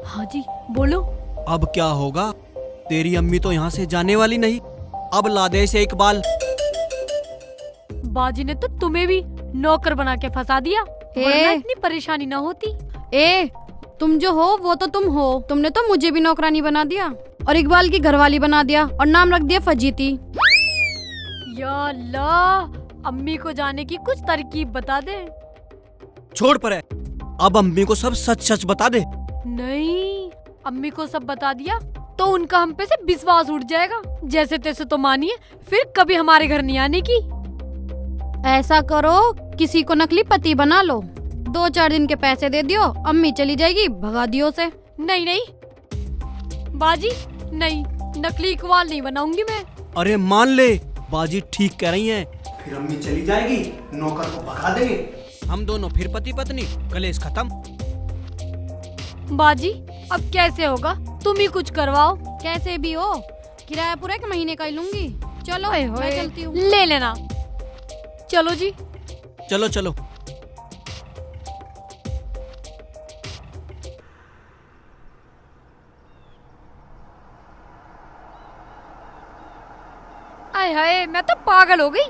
हाँ जी बोलो। अब क्या होगा? तेरी अम्मी तो यहाँ से जाने वाली नहीं। अब ला दे इसे इकबाल। बाजी ने तो तुम्हें भी नौकर बना के फंसा दिया, वरना इतनी परेशानी ना होती। तुम जो हो वो तो तुम हो। तुमने तो मुझे भी नौकरानी बना दिया और इकबाल की घरवाली बना दिया और नाम रख दिया फजीती। या अल्लाह, अम्मी को जाने की कुछ तरकीब बता दे। छोड़ पर है, अब अम्मी को सब सच सच बता दे। नहीं, अम्मी को सब बता दिया तो उनका हम पे से विश्वास उठ जाएगा। जैसे तैसे तो मानिए, फिर कभी हमारे घर नहीं आने की। ऐसा करो, किसी को नकली पति बना लो, 2-4 दिन के पैसे दे दियो, अम्मी चली जाएगी, भगा दियो से। नहीं नहीं बाजी, नहीं, नकली इकबाल नहीं बनाऊंगी मैं। अरे मान ले, बाजी ठीक कह रही हैं। फिर अम्मी चली जाएगी, नौकर को भगा देंगे, हम दोनों फिर पति पत्नी, कलेश खत्म। बाजी अब कैसे होगा? तुम ही कुछ करवाओ। कैसे भी हो, किराया पूरा 1 महीने का ही लूंगी। चलो मैं चलती हूँ। ले लेना। चलो जी। चलो चलो। आय हाय, मैं तो पागल हो गई।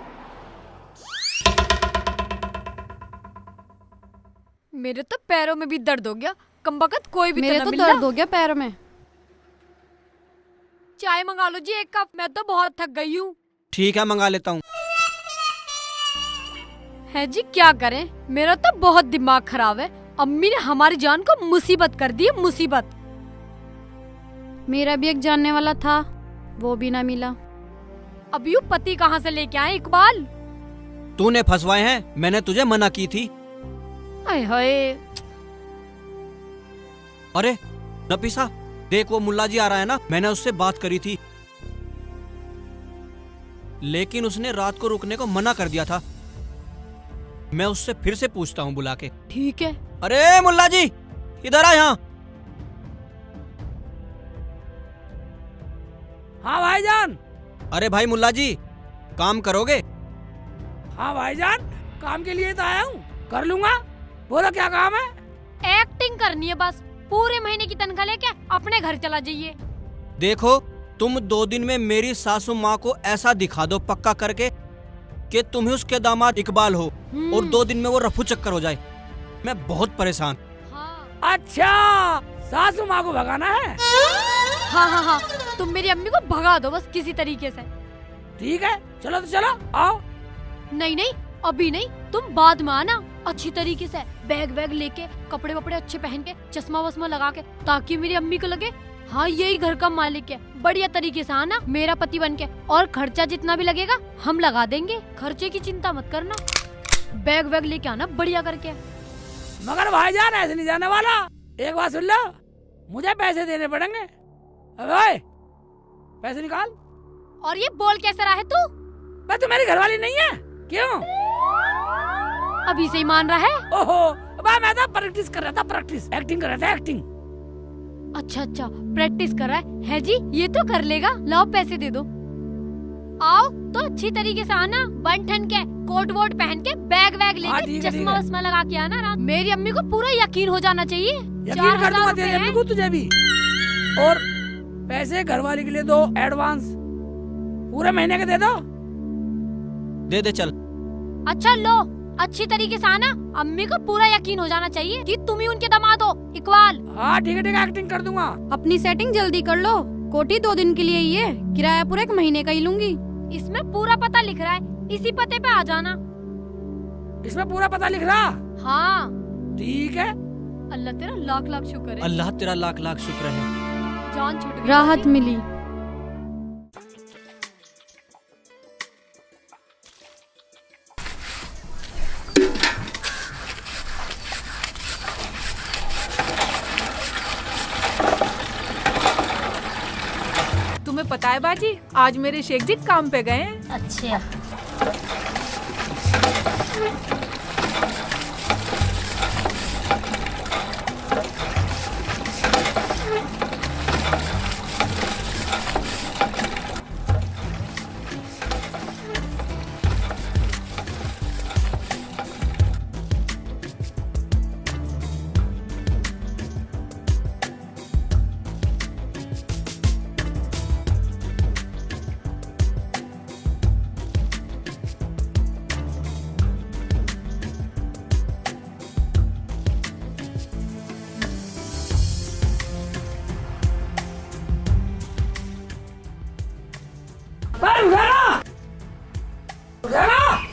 मेरे तो पैरों में भी दर्द हो गया। कमबख्त कोई भी मेरे तो तो मिल दर्द रहा। हो गया पैरों में। चाय मंगा लो जी 1 कप, मैं तो बहुत थक गई हूँ। ठीक है, मंगा लेता हूँ। है जी, क्या करें, मेरा तो बहुत दिमाग खराब है। अम्मी ने हमारी जान को मुसीबत कर दी है, मुसीबत। मेरा भी एक जानने वाला था, वो भी ना मिला। अब यूँ पति कहाँ से लेके आए इकबाल? तूने फंसवाए हैं, मैंने तुझे मना की थी। आय हाय। अरे नफीसा, देख वो मुल्ला जी आ रहा है ना, मैंने उससे बात करी थी, लेकिन उसने रात को रुकने को मना कर दिया था। मैं उससे फिर से पूछता हूँ बुला के। ठीक है। अरे मुल्ला जी, इधर आ यहाँ। हाँ भाईजान। अरे भाई मुल्ला जी, काम करोगे? हाँ भाईजान, काम के लिए तो आया हूँ, कर लूंगा। बोलो क्या काम है? एक्टिंग करनी है बस। पूरे महीने की तनख्वाह लेके अपने घर चला जाइए। देखो, तुम 2 दिन में मेरी सासू माँ को ऐसा दिखा दो पक्का करके कि तुम ही उसके दामाद इकबाल हो, और 2 दिन में वो रफू चक्कर हो जाए। मैं बहुत परेशान। हाँ अच्छा, सासू माँ को भगाना है? हाँ हाँ हाँ, तुम मेरी अम्मी को भगा दो बस किसी तरीके से। ठीक है, चलो तो चलो, आओ। नहीं नहीं, अभी नहीं, तुम बाद में आना अच्छी तरीके से, बैग वैग लेके, कपड़े वपड़े अच्छे पहन के, चश्मा वस्मा लगा के, ताकि मेरी अम्मी को लगे हाँ यही घर का मालिक है। बढ़िया तरीके से आना मेरा पति बन के, और खर्चा जितना भी लगेगा हम लगा देंगे, खर्चे की चिंता मत करना। बैग वैग लेके आना बढ़िया करके। मगर भाईजान ऐसे नहीं जाने वाला। एक बात सुन लो, मुझे पैसे देने पड़ेंगे। अबे पैसे निकाल। और ये बोल कैसे रहा है तू? मैं तो मेरी घरवाली नहीं है, क्यों? अभी से ही मान रहा है? ओहो, मैं तो प्रैक्टिस कर रहा था, प्रैक्टिस, एक्टिंग कर रहा था, एक्टिंग। अच्छा अच्छा, प्रैक्टिस कर रहा है जी, ये तो कर लेगा। लाओ पैसे दे दो। आओ तो अच्छी तरीके से आना, बन ठन के कोट वोट पहन के बैग वैग हाँ, लेके ठीक है, ठीक चश्मा है। वश्मा लगा के आना रात। मेरी अम्मी को पूरा यकीन हो जाना चाहिए। यकीन कर दूंगा तेरी अम्मी को, तुझे भी। और पैसे घरवाली के लिए दो एडवांस, पूरे महीने के दे दो। दे दे चल। अच्छा लो, अच्छी तरीके से आना, अम्मी को पूरा यकीन हो जाना चाहिए कि तुम ही उनके दामाद हो, इकबाल। हाँ ठीक है, एक्टिंग कर दूंगा। अपनी सेटिंग जल्दी कर लो, कोठी 2 दिन के लिए ही है, किराया पूरा 1 महीने का ही लूंगी। इसमें पूरा पता लिख रहा है, इसी पते पे आ जाना। इसमें पूरा पता लिख रहा? हाँ ठीक है। अल्लाह तेरा लाख लाख शुक्र है, अल्लाह तेरा लाख लाख शुक्र है। जान छूट गई। राहत मिली। तुम्हें पता है बाजी, आज मेरे शेख जी काम पे गए हैं। अच्छा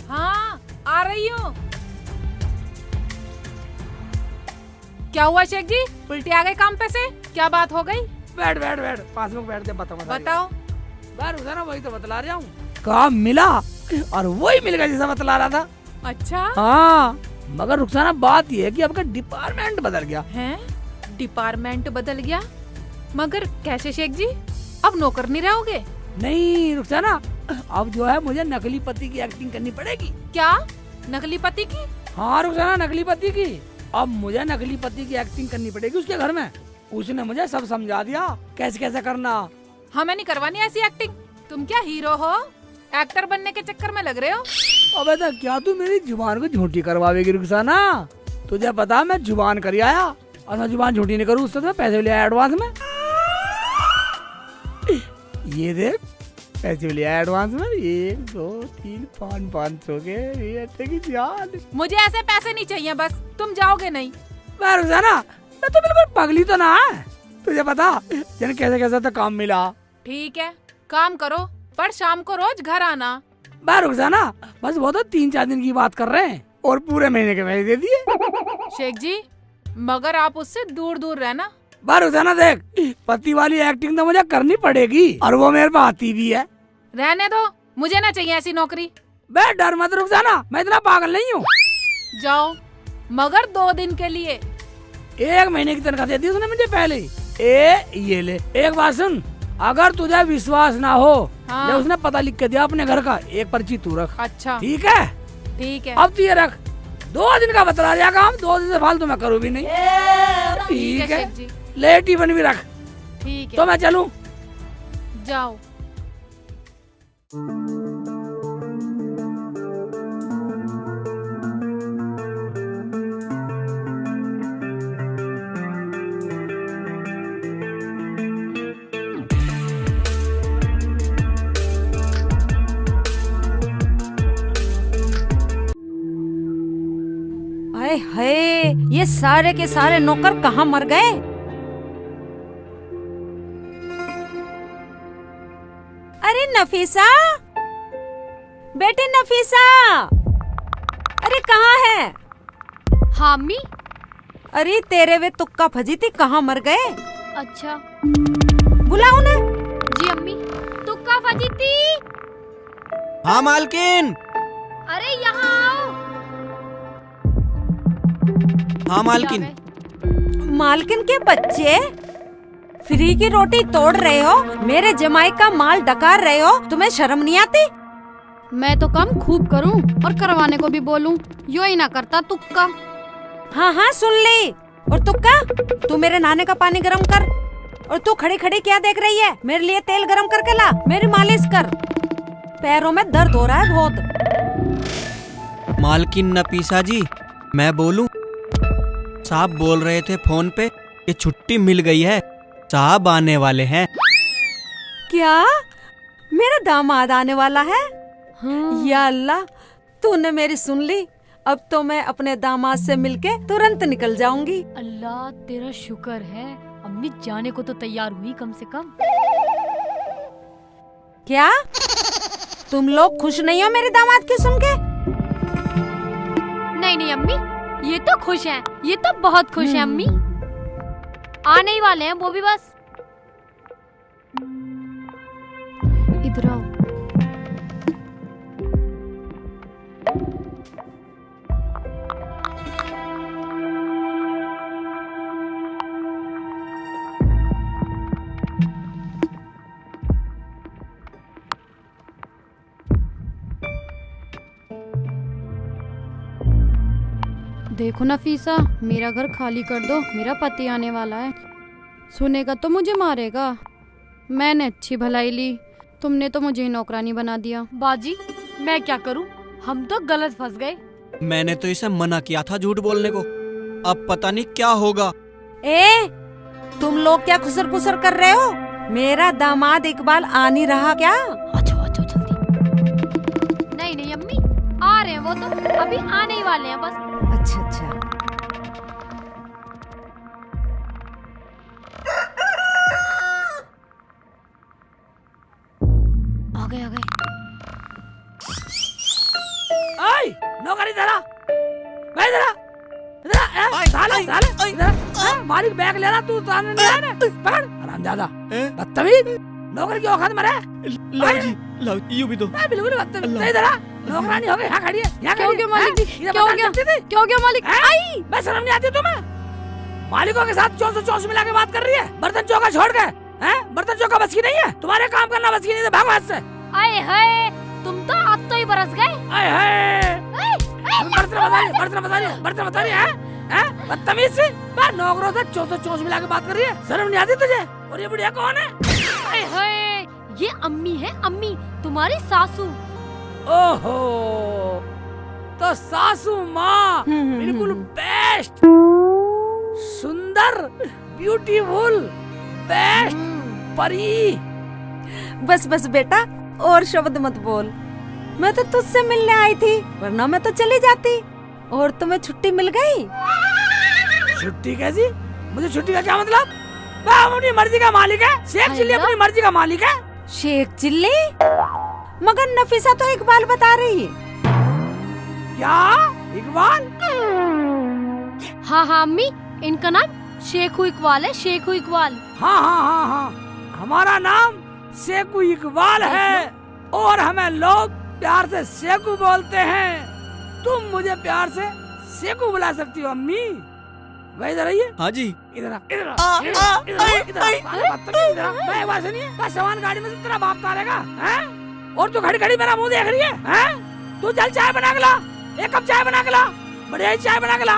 हाँ आ रही हूँ। क्या हुआ शेख जी, उल्टे आ गए काम पे से? क्या बात हो गई? बैठ बैठ बैठ, पास में बैठ दे, बताऊंगा। बताओ। बार ना, वही तो बतला रहा हूँ। काम मिला और वही मिल गया जैसा बतला रहा था। अच्छा हाँ, मगर रुखसाना बात यह है कि आपका डिपार्टमेंट बदल गया है। डिपार्टमेंट बदल गया? मगर कैसे शेख जी, अब नौकर नहीं रहोगे? नहीं रुखसाना, अब जो है मुझे नकली पति की एक्टिंग करनी पड़ेगी। क्या नकली पति की? हाँ रुखसाना, नकली पति की। अब मुझे नकली पति की एक्टिंग करनी पड़ेगी उसके घर में। उसने मुझे सब समझा दिया कैसे कैसे करना। हमें नहीं करवानी ऐसी एक्टिंग। तुम क्या हीरो हो, एक्टर बनने के चक्कर में लग रहे हो? अबे तो क्या तू मेरी जुबान को झूठी करवावेगी रुखसाना? तुझे पता मैं जुबान कर आया, और मैं जुबान झूठी नहीं करूँ उससे तो पैसे ले आया एडवांस में। ये देख, पैसे ले आया एडवांस में, 1 2 3 5 500 के। ये तेरी जान। मुझे ऐसे पैसे नहीं चाहिए, बस तुम जाओगे नहीं। मैं रुखसाना, मैं तो बिल्कुल पगली तो ना है। तुझे पता जन कैसे कैसे तो काम मिला। ठीक है, काम करो, पर शाम को रोज घर आना। मैं रुखसाना, बस वो तो 3-4 दिन की बात कर रहे हैं और पूरे महीने के पैसे दे दिए। शेख जी, मगर आप उससे दूर दूर रहना। बार रुखसाना देख, पति वाली एक्टिंग तो मुझे करनी पड़ेगी और वो मेरे पास आती भी है। रहने दो, मुझे ना चाहिए ऐसी नौकरी। बे डर मत रुखसाना, मैं इतना पागल नहीं हूँ। जाओ, मगर 2 दिन के लिए। 1 महीने की तनख्वाह दे दी उसने मुझे पहले ही। ये ले, एक बात सुन, अगर तुझे विश्वास ना हो, हाँ। जब उसने पता लिख के दिया अपने घर का, एक पर्ची तू रख। अच्छा ठीक है? ठीक है। अब तू ये रख, 2 दिन का बतला दिया काम, 2 दिन से फालतू मैं करूँ भी नहीं। ठीक है, शेख जी, ले टिफिन भी रख। ठीक है। तो मैं चलूं? जाओ। अरे हाय, ये सारे के सारे नौकर कहाँ मर गए? अरे नफीसा, बेटे नफीसा, अरे कहाँ है? हाँ अम्मी। अरे तेरे वे तुक्का फजी थी, कहाँ मर गए? अच्छा बुलाओ ना। जी अम्मी। तुक्का फजीती। हाँ मालकिन। अरे यहाँ आओ। हाँ मालकिन। मालकिन के बच्चे, फ्री की रोटी तोड़ रहे हो, मेरे जमाई का माल डकार रहे हो, तुम्हें शर्म नहीं आती? मैं तो काम खूब करूं और करवाने को भी बोलूं, यो ही ना करता तुक्का। हाँ हाँ सुन ली। और तुक्का, तू मेरे नहाने का पानी गरम कर। और तू खड़ी खड़ी क्या देख रही है? मेरे लिए तेल गरम करके ला, मेरी मालिश कर। पैरों में दर्द हो रहा है बहुत। मालकिन नफीसा जी, मैं बोलूं? साहब बोल रहे थे फोन पे कि छुट्टी मिल गई है, साहब आने वाले हैं। क्या मेरा दामाद आने वाला है? या अल्लाह, तूने मेरी सुन ली। अब तो मैं अपने दामाद से मिलके तुरंत निकल जाऊंगी। अल्लाह तेरा शुक्र है, अम्मी जाने को तो तैयार हुई कम से कम। क्या तुम लोग खुश नहीं हो मेरे दामाद की सुन के? नहीं नहीं अम्मी, ये तो खुश हैं, ये तो बहुत खुश हैं अम्मी। आने ही वाले हैं वो भी बस। इधर आओ। देखो नफीसा, मेरा घर खाली कर दो, मेरा पति आने वाला है। सुनेगा तो मुझे मारेगा। मैंने अच्छी भलाई ली, तुमने तो मुझे नौकरानी बना दिया। बाजी मैं क्या करूं, हम तो गलत फंस गए। मैंने तो इसे मना किया था झूठ बोलने को, अब पता नहीं क्या होगा। ए, तुम लोग क्या खुसर पुसर कर रहे हो? मेरा दामाद इकबाल आ नहीं रहा क्या? अच्छा अच्छा जल्दी। नहीं नहीं अम्मी, आ रहे हैं वो तो, अभी आने ही वाले हैं बस। अच्छा अच्छा। आ गए आ गए। ओए नौकरी जरा, भाई जरा मालिक बैग ले रहा, तू ताने नहीं आने। पकड़ हरामजादा, बदतमीज, नौकर की औकात मरे। लाओ जी, लाओ यूं भी दो। मैं बिल्कुल बदतमीज नहीं जरा, नौकरानी हो गई, यहाँ खड़ी है, यहाँ क्या हो खड़ी गया है। मालिक जी? इधर क्या हो बता गया? सकती थी? क्या हो गया मालिक? आई, मैं शर्म नहीं आती तुम्हें? मालिकों के साथ 424 मिला के बात कर रही है, बर्तन चौका छोड़ के। हैं? बर्तन चौका बस की नहीं है, तुम्हारे काम करना बस की नहीं है, भागो हाथ से। आए हाय, तुम तो आज तो ही बरस गए। आए हाय, बर्तन बता रही है, हैं? बदतमीज सी, मैं नौकरों से 424 मिला के बात कर रही है, शर्म नहीं आती तुझे? और ये बुढ़िया कौन है? आए हाय, ये अम्मी है, अम्मी तुम्हारी सासू। ओहो, तो सासू माँ बिल्कुल बेस्ट, सुंदर, ब्यूटीफुल, बेस्ट परी। बस बस बेटा, और शब्द मत बोल। मैं तो तुझसे मिलने आई थी, वरना मैं तो चली जाती। और तुम्हें छुट्टी मिल गई? छुट्टी कैसी? मुझे छुट्टी का क्या मतलब? मैं अपनी मर्जी का मालिक है, शेख चिल्ली अपनी मर्जी का मालिक है। शेख चिल्ली? मगर नफीसा तो इकबाल बता रही है। क्या इकबाल? हाँ हाँ अम्मी, इनका नाम शेखू इकबाल है, शेखू इकबाल। हाँ हाँ हाँ हाँ, हमारा नाम शेखू इकबाल है, और हमें लोग प्यार से शेखू बोलते हैं। तुम मुझे प्यार से शेखू बुला सकती हो अम्मी। भाई इधर आइए। हाँ जी। इधर मैं एक बात सुनिए, बस सामान गाड़ी में से तेरा बाप तारेगा, हैं? और तू खड़ी खड़ी मेरा मुंह देख रही है, हैं? तू जल चाय बना के ला, एक कप चाय बना के ला, बढ़िया ही चाय बना के ला,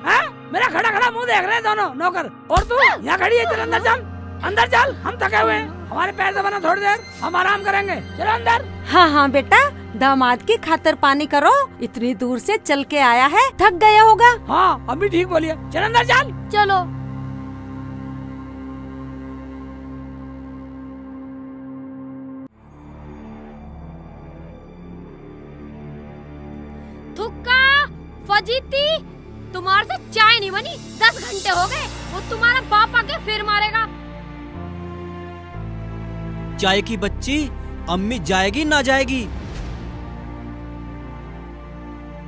हैं? मेरा खड़ा खड़ा मुंह देख रहे हैं दोनों नौकर। और तू यहाँ खड़ी है, चल अंदर चल, अंदर चल, हम थके हुए हैं, हमारे पैर दबाना थोड़ी देर, हम आराम करेंगे, चलो अंदर। हाँ हाँ बेटा, दामाद की खातर पानी करो, इतनी दूर से चल के आया है, थक गया होगा। हाँ अभी ठीक बोलिए, चल अंदर चल। चलो। थुक्का, फजीती, तुम्हारे से चाय नहीं बनी, 10 घंटे हो गए, वो तुम्हारा बाप आके फिर मारेगा। चाय की बच्ची, अम्मी जाएगी ना जाएगी?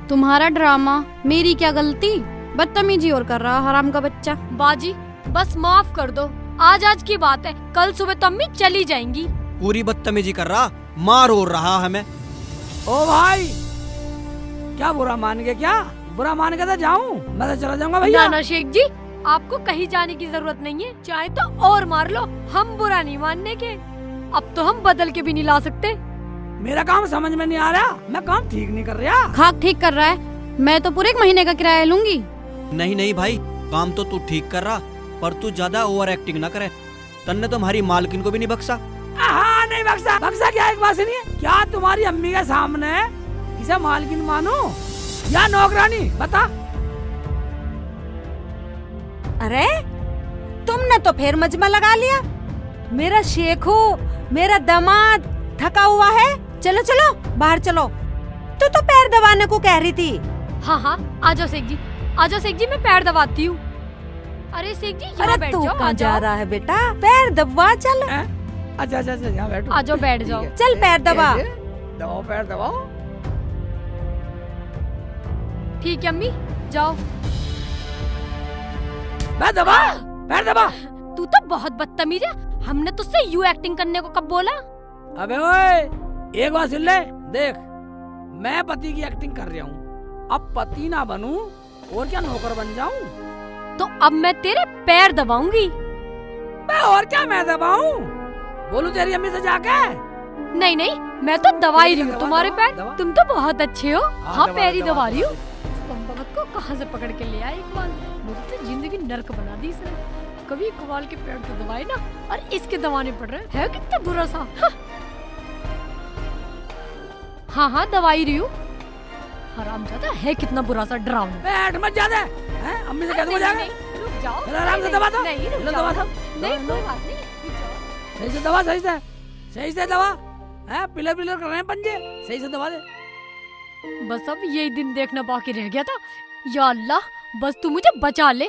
तुम्हारा ड्रामा, मेरी क्या गलती? बदतमीजी और कर रहा हराम का बच्चा। बाजी बस माफ कर दो, आज की बात है, कल सुबह तो अम्मी चली जाएंगी। पूरी बदतमीजी कर रहा, मार और रहा हमें। ओ भाई, क्या बुरा मान गए? क्या बुरा मान के तो जाऊं? मैं तो चला जाऊंगा भैया। ना शेख जी, आपको कहीं जाने की जरूरत नहीं है, चाहे तो और मार लो, हम बुरा नहीं मानने के। अब तो हम बदल के भी नहीं ला सकते। मेरा काम समझ में नहीं आ रहा, मैं काम ठीक नहीं कर रहा। खाक ठीक कर रहा है, मैं तो पूरे 1 महीने का किराया लूंगी। नहीं नहीं भाई, काम तो तू ठीक कर रहा, पर तू ज्यादा ओवर एक्टिंग ना करे, तन्ने तो हमारी मालकिन को भी नहीं बख्शा। नहीं बक्सा, बक्सा क्या एक बात सुनिए, क्या तुम्हारी अम्मी के सामने इसे मालकिन मानो या नौकरानी, बता। अरे तुमने तो फिर मजमा लगा लिया। मेरा शेखू, मेरा दामाद थका हुआ है, चलो चलो बाहर चलो। तू तो पैर दबाने को कह रही थी। हाँ हाँ आ जाओ सेठ जी, आ जाओ सेठ जी, मैं पैर दबाती हूँ। अरे सेठ जी यहाँ अरे बैठ तू जाओ, आ कहाँ जा जाओ। रहा है बेटा? पैर दबा चल। अच्छा अच्छा अच्छा यहाँ बैठो। आ जाओ बैठ जाओ। चल पैर दबा। दबाओ पैर दबाओ। ठीक है अम्मी जाओ। पैर दबा, पैर दबा। तू तो बहुत बदतमीज है, हमने तुझसे यू एक्टिंग करने को कब बोला? अबे ओए एक बात सुन ले, देख मैं पति की एक्टिंग कर रहा हूँ, अब पति ना बनूं और क्या नौकर बन जाऊं? तो अब मैं तेरे पैर दबाऊंगी। मैं और क्या मैं दबाऊं? बोलूं तेरी अम्मी से जाके? नहीं नहीं मैं तो दबा ही रही हूँ दबा, तुम्हारे दबा, पैर, दबा। तुम तो बहुत अच्छे हो। हाँ दबा, पैर ही दबा, दबा रही हूँ। इस को कहाँ से पकड़ के ले आया इकबाल, मेरी तो जिंदगी नर्क बना दी इसने। कभी इकबाल के पैर तो दबाए ना, और इसके दबाने पड़ रहे है कितना बुरा सा। हाँ हाँ दबा ही रही हूँ। हरामजादा है कितना बुरा सा डरावना। बैठ मत जा दे, हैं? अम्मी से कह दूं जाके? रुक जाओ। चलो आराम से दबा दो। नहीं रुक चलो जाओ। दबा दो। नहीं दबा कोई दो। बात नहीं, रुक जाओ। सही से दबा, सही से दबा, हैं? पिलर पिलर कर रहे हैं पंजे, सही से दबा दे। बस अब यही दिन देखना बाकी रह गया था। या अल्लाह बस तू मुझे बचा ले।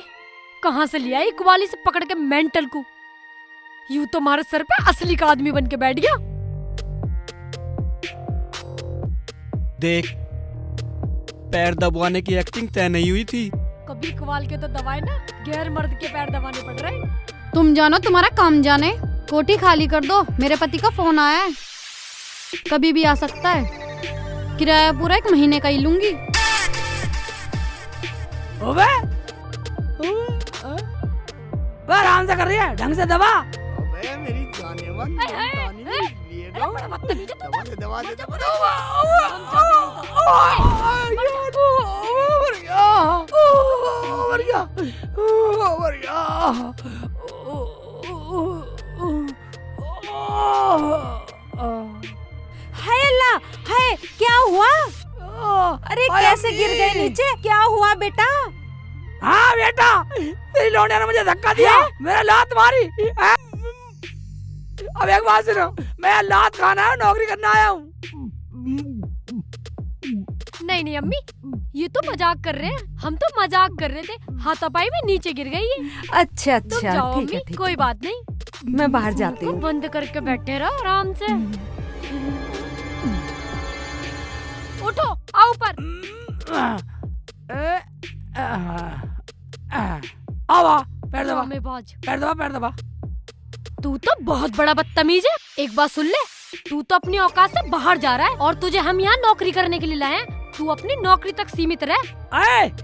कहाँ से लिया इकबाली से पकड़ के मेंटल को। यूं तो हमारे सर पे असली का आदमी बन के बैठ गया। देख, पैर दबवाने की एक्टिंग तय नहीं हुई थी। कभी इकबाल के तो दबाए ना, गैर मर्द के पैर दबाने पड़ रहे हैं। तुम जानो तुम्हारा काम जाने। कोठी खाली कर दो, मेरे पति का फोन आया है, कभी भी आ सकता है। किराया पूरा 1 महीने का ही लूंगी। ओबे आराम से कर रही है, ढंग से दबा। अबे मेरी जाने मन, बड़ा बदतमीज है तू तो। दबा दे दबा हाय अल्लाह, हाय क्या हुआ? अरे कैसे गिर गए नीचे? क्या हुआ बेटा? हाँ बेटा, तेरी लौंडे ने मुझे धक्का दिया, मेरा लात मारी। हैं? अब एक बात सुनो, मैं लात खाना है, नौकरी करना आया हूँ। नहीं नहीं अम्मी, ये तो मजाक कर रहे हैं। हम तो मजाक कर रहे थे, हाथापाई में नीचे गिर गई है। अच्छा तुम अच्छा जाओ ठीक अम्मी, है ठीक कोई है। बात नहीं। मैं बाहर जाती मुंह हूँ। को बंद करके बैठे रहो आराम से। उठो आओ ऊपर। आवा, पैर दबा, ड्रामेबाज। पैर दबा, पैर दबा। तू तो बहुत बड़ा बदतमीज है। एक बात सुन ले, तू तो अपनी औकात से बाहर जा रहा है और तुझे हम यहाँ नौकरी करने के लिए लाए हैं। तू अपनी नौकरी तक सीमित रह।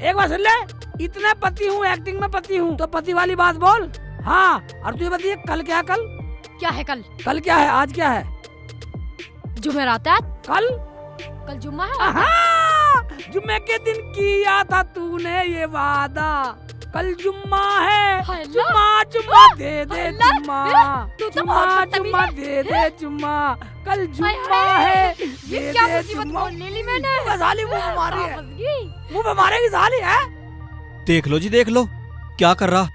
एक बात सुन ले, इतने पति हूँ, एक्टिंग में पति हूँ, तो पति वाली बात बोल। हाँ, और तू ये बताइए कल क्या है? कल क्या है? कल कल क्या है? आज क्या है? जुमेरात है। कल कल जुम्मा है। हाँ, जुम्मे के दिन किया था तूने ये वादा, कल जुम्मा है। हाय अल्लाह। जुम्मा जुम्मा दे दे अल्लाह, जुम्मा, तू तो जुम्मा बहुत बदतमीज जुम्मा है। दे दे जुम्मा, कल जुम्मा हाय, है। ये दे क्या दे मुसीबत जुम्मा। बोल ले ली मैंने। मुँह पे साली मुँह पे मारी है, फंस गई। मुँह पे मारेगी साली है। देख लो जी, देख लो क्या कर रहा।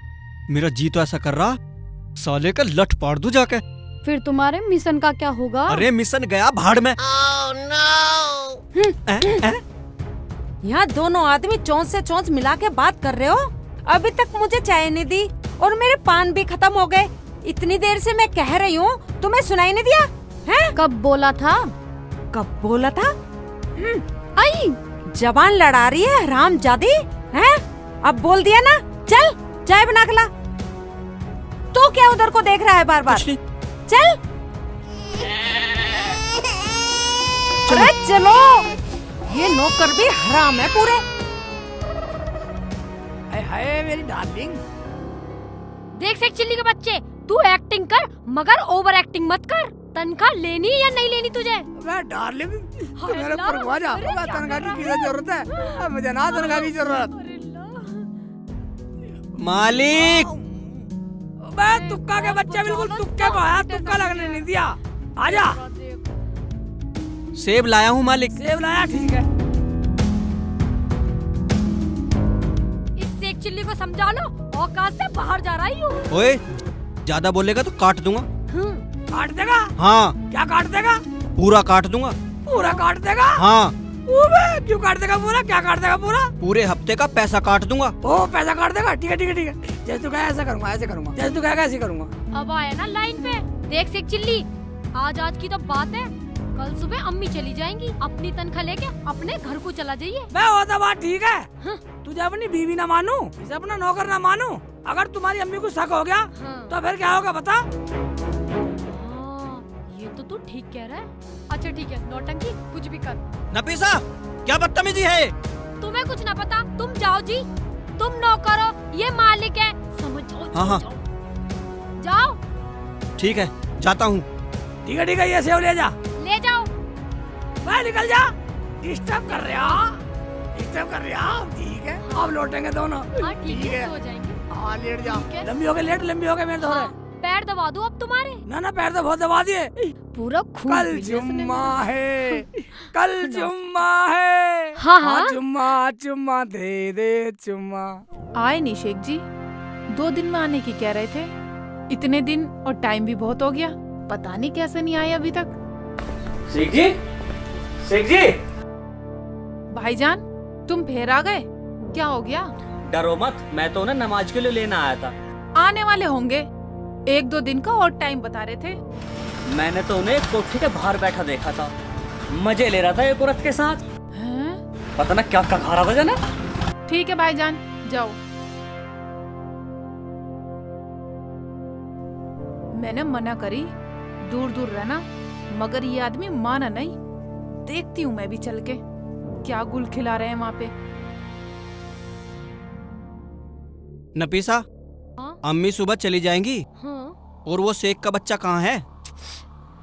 मेरा जी तो ऐसा कर रहा, साले का लठ पाड़ दूं जाके। फिर तुम्हारे मिशन का क्या होगा? अरे मिशन गया भाड़ में। यहाँ दोनों आदमी चोंच से चोंच मिला के बात कर रहे हो। अभी तक मुझे चाय नहीं दी और मेरे पान भी खत्म हो गए। इतनी देर से मैं कह रही हूँ, तुम्हें सुनाई नहीं दिया? हैं? कब बोला था? कब बोला था? आई जबान लड़ा रही है हरामजादी। हैं? अब बोल दिया ना, चल चाय बना के ला। तू क्या उधर को देख रहा है बार बार? कुछ नहीं। चल अरे चलो, ये नौकर भी हराम है पूरे। हाय मेरी डार्लिंग। देख सेठ चिल्ली के बच्चे, तू एक्टिंग कर मगर ओवर एक्टिंग मत कर। तनख्वाह लेनी या नहीं लेनी तुझे? मैं डार्लिंग, तू हाय मेरे अल्लाह। पर घुमा जा। अरे मैं क्या तनख्वाह कर रहा की किसे जरूरत है? मुझे ना तनख्वाह की जरूरत। अरे अल्लाह। मालिक, मैं तुक्का के बच्चे बिल्कुल तुक्के को आया, तुक्का लगने नहीं दिया। आजा। सेब लाया हूँ मालिक। सेब लाया, ठीक है। इस सेक चिल्ली को समझा लो, औकात से बाहर जा रही हूँ। ओए, ज्यादा बोलेगा तो काट दूंगा। काट देगा? हाँ। क्या काट देगा? पूरा काट दूंगा। पूरा काट देगा? हाँ। अबे, क्यों काट देगा पूरा? क्या काट देगा पूरा? पूरे हफ्ते का पैसा काट दूंगा। ओ, पैसा काट देगा? ठीक है ठीक है ठीक है। जैसे तू कहे ऐसा करूंगा, ऐसे करूंगा। जैसे तू कहेगा ऐसे करूंगा। अब आया ना लाइन पे। देख सेक चिल्ली, आज की तो बात है, कल सुबह अम्मी चली जाएंगी, अपनी तनख्वाह लेके अपने घर को चला जाइए। मैं वो तो बात ठीक है। तुझे अपनी बीवी ना मानू, इसे अपना नौकर ना मानू, अगर तुम्हारी अम्मी को शक हो गया तो फिर क्या होगा बता? ये तो तू ठीक कह रहा है। अच्छा ठीक है, नौटंकी कुछ भी कर। नफीसा, क्या बदतमीजी है? तुम्हें कुछ ना पता, तुम जाओ जी। तुम नौकर हो, ये मालिक है, समझ जाओ। हाँ। जाओ। ठीक है, जाता हूँ। ठीक है, ये सेव ले जा। ले जाओ। भाई निकल जा, डिस्टर्ब कर रहे हो, डिस्टर्ब कर रहे हो। ठीक है, अब लौटेंगे दोनों। हाँ ठीक है, सो जाएंगे। हाँ लेट जा। लंबी हो गई, लंबी हो गई मेरे थोड़े। पैर दबा दूं अब तुम्हारे? ना पैर तो बहुत दबा दिए। पूरा खून कल जुम्मा है, कल जुम्मा है। हाँ। चुम्मा दे चुम्मा। आए नहीं शेख जी, 2 दिन में आने की कह रहे थे। इतने दिन और टाइम भी बहुत हो गया, पता नहीं कैसे नहीं आए अभी तक। शेख जी, शेख जी। भाईजान, तुम फिर आ गए? क्या हो गया? डरो मत, मैं तो ना नमाज के लिए लेना आया था। आने वाले होंगे, 1-2 दिन का और टाइम बता रहे थे। मैंने तो उन्हें कोठी के बाहर बैठा देखा था, मजे ले रहा था एक औरत के साथ। हैं? पता ना क्या खा रहा था जना। ठीक है भाईजान, जाओ। मैंने मना करी, दूर दूर रहना, मगर ये आदमी माना नहीं। देखती हूँ मैं भी चल के क्या गुल खिला रहे हैं वहाँ पे। नफीसा, अम्मी सुबह चली जाएंगी। हाँ। और वो शेख का बच्चा कहाँ है?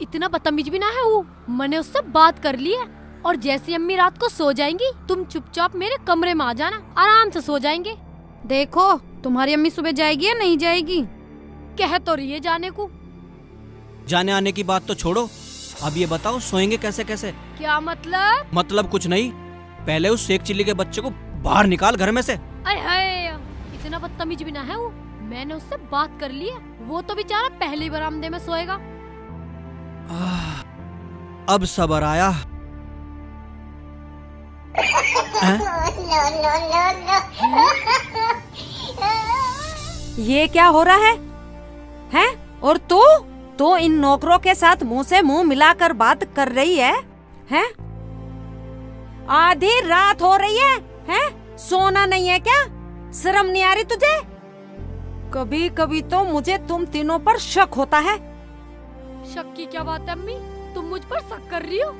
इतना बदतमीज भी ना है वो। मैंने उससे बात कर ली है, और जैसे अम्मी रात को सो जाएंगी, तुम चुपचाप मेरे कमरे में आ जाना, आराम से सो जाएंगे। देखो, तुम्हारी अम्मी सुबह जाएगी या नहीं जाएगी? कह तो रही है जाने को। जाने आने की बात तो छोड़ो, अब ये बताओ सोएंगे कैसे कैसे? क्या मतलब? मतलब कुछ नहीं, पहले उस शेख चिल्ली के बच्चे को बाहर निकाल घर में से। अरे हाय, इतना बदतमीज भी ना है वो। मैंने उससे बात कर ली है, वो तो बेचारा पहले ही बरामदे में सोएगा। अब सबर आया। ये क्या हो रहा है? हैं? और तू तो इन नौकरों के साथ मुंह से मुंह मिलाकर बात कर रही है? हैं? आधी रात हो रही है, हैं? सोना नहीं है क्या? शर्म नहीं आ रही तुझे? कभी कभी तो मुझे तुम तीनों पर शक होता है। शक की क्या बात है अम्मी? तुम मुझ पर शक कर रही हो?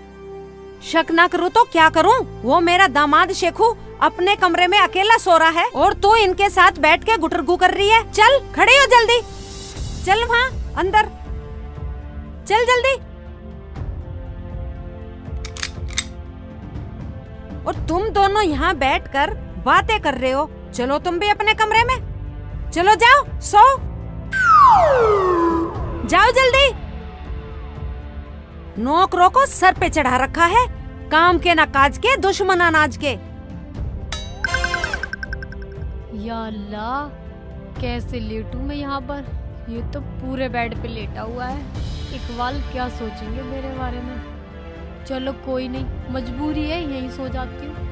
शक ना करूँ तो क्या करूँ? वो मेरा दामाद शेखू अपने कमरे में अकेला सो रहा है और तू इनके साथ बैठ के गुटरगू कर रही है। चल खड़ी हो जल्दी, चल वहाँ अंदर, चल जल्दी। और तुम दोनों यहाँ बैठकर बातें कर रहे हो। चलो तुम भी अपने कमरे में, चलो जाओ, सो जाओ जल्दी। नौकरों को सर पे चढ़ा रखा है, काम के ना काज के, दुश्मन अनाज के। या अल्लाह, कैसे लेटूं मैं यहाँ पर? ये तो पूरे बेड पे लेटा हुआ है। इकबाल क्या सोचेंगे मेरे बारे में? चलो कोई नहीं, मजबूरी है, यहीं सो जाती हूँ।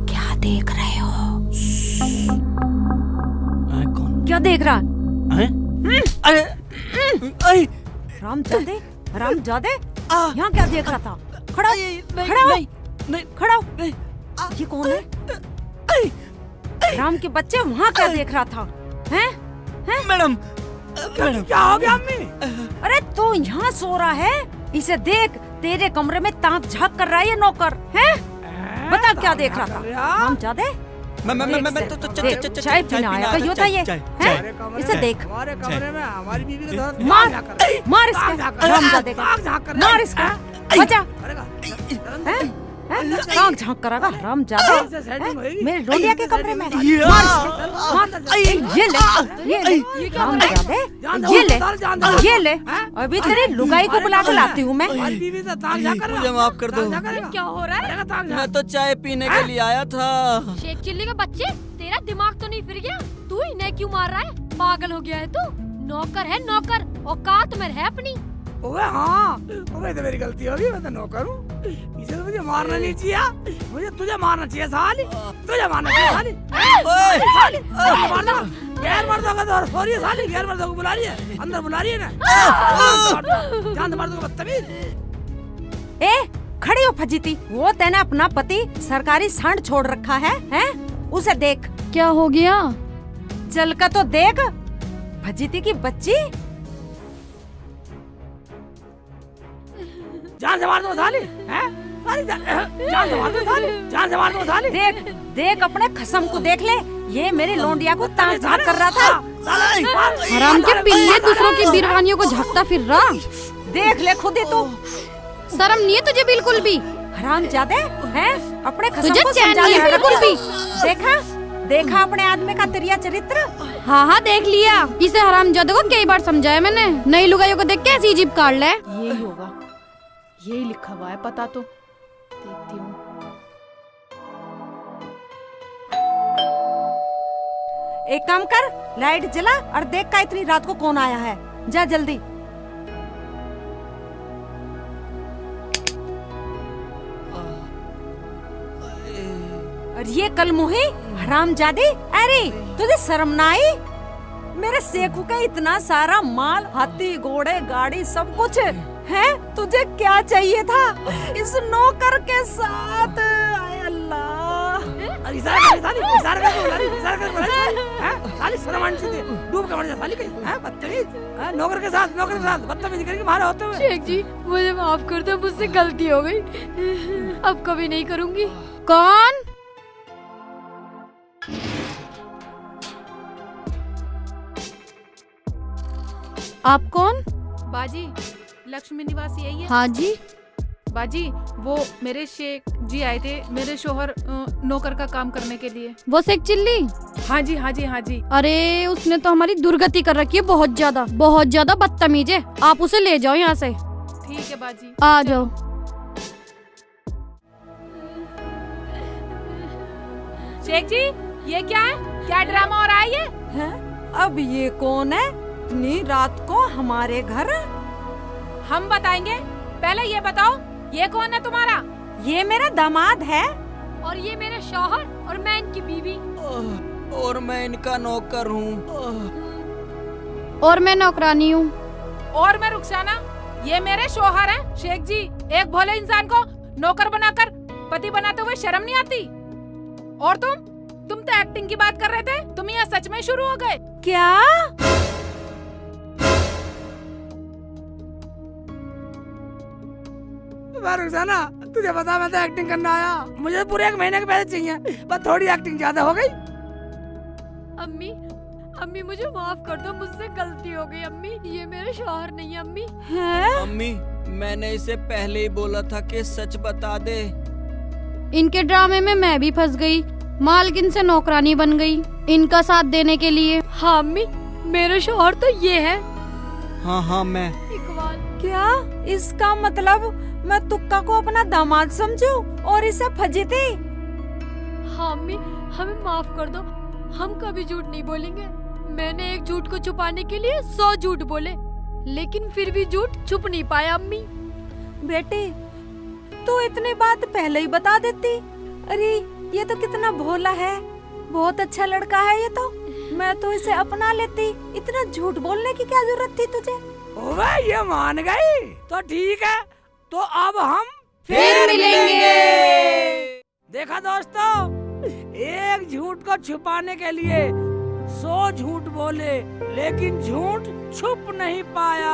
क्या देख रहे हो? कौन? क्या देख रहा? अरे रामजादे, रामजादे, यहाँ क्या देख रहा था? खड़ा हो, खड़ा हो, खड़ा हो। ये कौन है? राम के बच्चे, वहाँ क्या देख रहा था? हैं? मैडम, क्या हो गया अम्मी? अरे तू यहाँ सो रहा है? इसे देख, तेरे कमरे में ताक झांक कर रहा है ये नौकर, हैं? बता क्या देख रहा था? रामजादे, चाय पीना आया तो यो था ये, हैं? इसे देख, हमारे कमरे में हमारी बीवी के साथ मार इसके, रामजादे का, मार इसका, बचा, ताक झांक करागा रामजादे, मेरे लोलिया के कमरे में, मार इसके, ये ले, रामजादे, ये ले, अभी तेरी लुगाई को बुला के लाती हूँ मैं। मुझे माफ कर दो। क्या हो रहा है? मैं तो चाय पीने के लिए आया था। शेख चिल्ली के बच्चे, तेरा दिमाग तो नहीं फिर गया? तू इन्हें क्यों मार रहा है? पागल हो गया है तू? नौकर है नौकर, औकात में है अपनी। ओए हाँ, ओए तो मेरी गलती होगी, मैं तो नौकर हूँ। इसे तो मुझे मारना नहीं चाहिए, मुझे तुझे मारना चाहिए साली, तुझे मारना चाहिए साली। साली, मारना, गैर मर्दों का तो सॉरी साली, गैर मर्दों को बुला रही है, अंदर बुला रही है ना। जान दे मर्दों को बदतमीज। ए, खड़ी हो फजीती, वो तेने अपना पति सरकारी सांड छोड़ रखा है, हैं? उसे देख। क्या हो गया? चल का तो देख, फजीती की बच्ची। जान से मार दो साली, हैं? साली जान से मार दो साली, जान से मार दो साली। देख, देख अपने खसम को देख ले, ये मेरी लोंडिया को ताक झांक कर रहा था। हराम के पिल्ले, दूसरों की बीरवानियों को झांकता फिर रहा। देख ले खुद ही तू, शर्म नहीं है तुझे बिल्कुल भी? हरामजादे, हैं? अपने खसम तुझे को चैन समझा नहीं है ले बिल्कुल भी? देखा, देखा अपने आदमी का तिरिया चरित्र। हाँ हाँ देख लिया, इसे हरामजादे को कई बार समझाया मैंने। नई लुगाइयों को देख के ऐसी जीभ काट ले। यही होगा, यही लिखा हुआ है, पता तो देखती हूँ। एक काम कर, लाइट जला और देख का इतनी रात को कौन आया है, जा जल्दी। और ये कल मुही हरामजादी, अरे तुझे शर्म ना आई? मेरे सेखू का इतना सारा माल, हाथी घोड़े गाड़ी सब कुछ है, तुझे क्या चाहिए था इस नौकर के साथ? आय अल्लाह, इशारा कर बोला रही, हैं? साली शर्म आनी चाहिए, डूब के मर जा साली कहीं, हैं? बदतमीज, नौकर के साथ बदतमीजी करके मारे होते हुए। शेख जी मुझे माफ कर दो, मुझसे गलती हो गई, अब कभी नहीं करूँगी। कौन? आप कौन? बाजी, लक्ष्मी निवास यही है? हाँ जी। बाजी, वो मेरे शेख जी आए थे, मेरे शोहर नौकर का काम करने के लिए। वो शेख चिल्ली? हाँ जी हाँ जी हाँ जी। अरे उसने तो हमारी दुर्गति कर रखी है, बहुत ज्यादा बदतमीज है। आप उसे ले जाओ यहाँ से। ठीक है बाजी, आ जाओ। शेख जी, ये क्या है? क्या ड्रामा हो रहा है ये? है? अब ये कौन है इतनी रात को हमारे घर? हम बताएंगे, पहले ये बताओ, ये कौन है तुम्हारा? ये मेरा दामाद है। और ये मेरे शौहर, और मैं इनकी बीवी। और मैं इनका नौकर हूँ। और मैं नौकरानी हूँ। और मैं रुखसाना, ये मेरे शौहर हैं। शेख जी, एक भोले इंसान को नौकर बनाकर पति बनाते हुए शर्म नहीं आती? और तुम तो एक्टिंग की बात कर रहे थे, तुम यहाँ सच में शुरू हो गए क्या? रुखसाना, तुझे पता मैं तो एक्टिंग करना आया, मुझे पूरे 1 महीने के पैसे चाहिए, बस थोड़ी एक्टिंग ज्यादा हो गई। अम्मी, अम्मी मुझे माफ कर दो, मुझसे गलती हो गई अम्मी, ये मेरे शौहर नहीं है अम्मी। है? अम्मी, मैंने इसे पहले ही बोला था कि सच बता दे। इनके ड्रामे में मैं भी फंस गई, मालकिन से नौकरानी बन गई इनका साथ देने के लिए। हाँ अम्मी, मेरे शौहर तो ये है। हाँ मैं। इकबाल। क्या इसका मतलब मैं तुक्का को अपना दामाद समझूं और इसे फजीती? हाँ अम्मी, हमें माफ कर दो, हम कभी झूठ नहीं बोलेंगे। मैंने एक झूठ को छुपाने के लिए 100 झूठ बोले, लेकिन फिर भी झूठ छुप नहीं पाया अम्मी। बेटी, तू इतनी बात पहले ही बता देती। अरे ये तो कितना भोला है, बहुत अच्छा लड़का है ये तो। मैं तो इसे अपना लेती, इतना झूठ बोलने की क्या जरूरत थी तुझे? ओए ये मान गई तो ठीक है, तो अब हम फिर मिलेंगे। देखा दोस्तों, एक झूठ को छुपाने के लिए 100 झूठ बोले, लेकिन झूठ छुप नहीं पाया।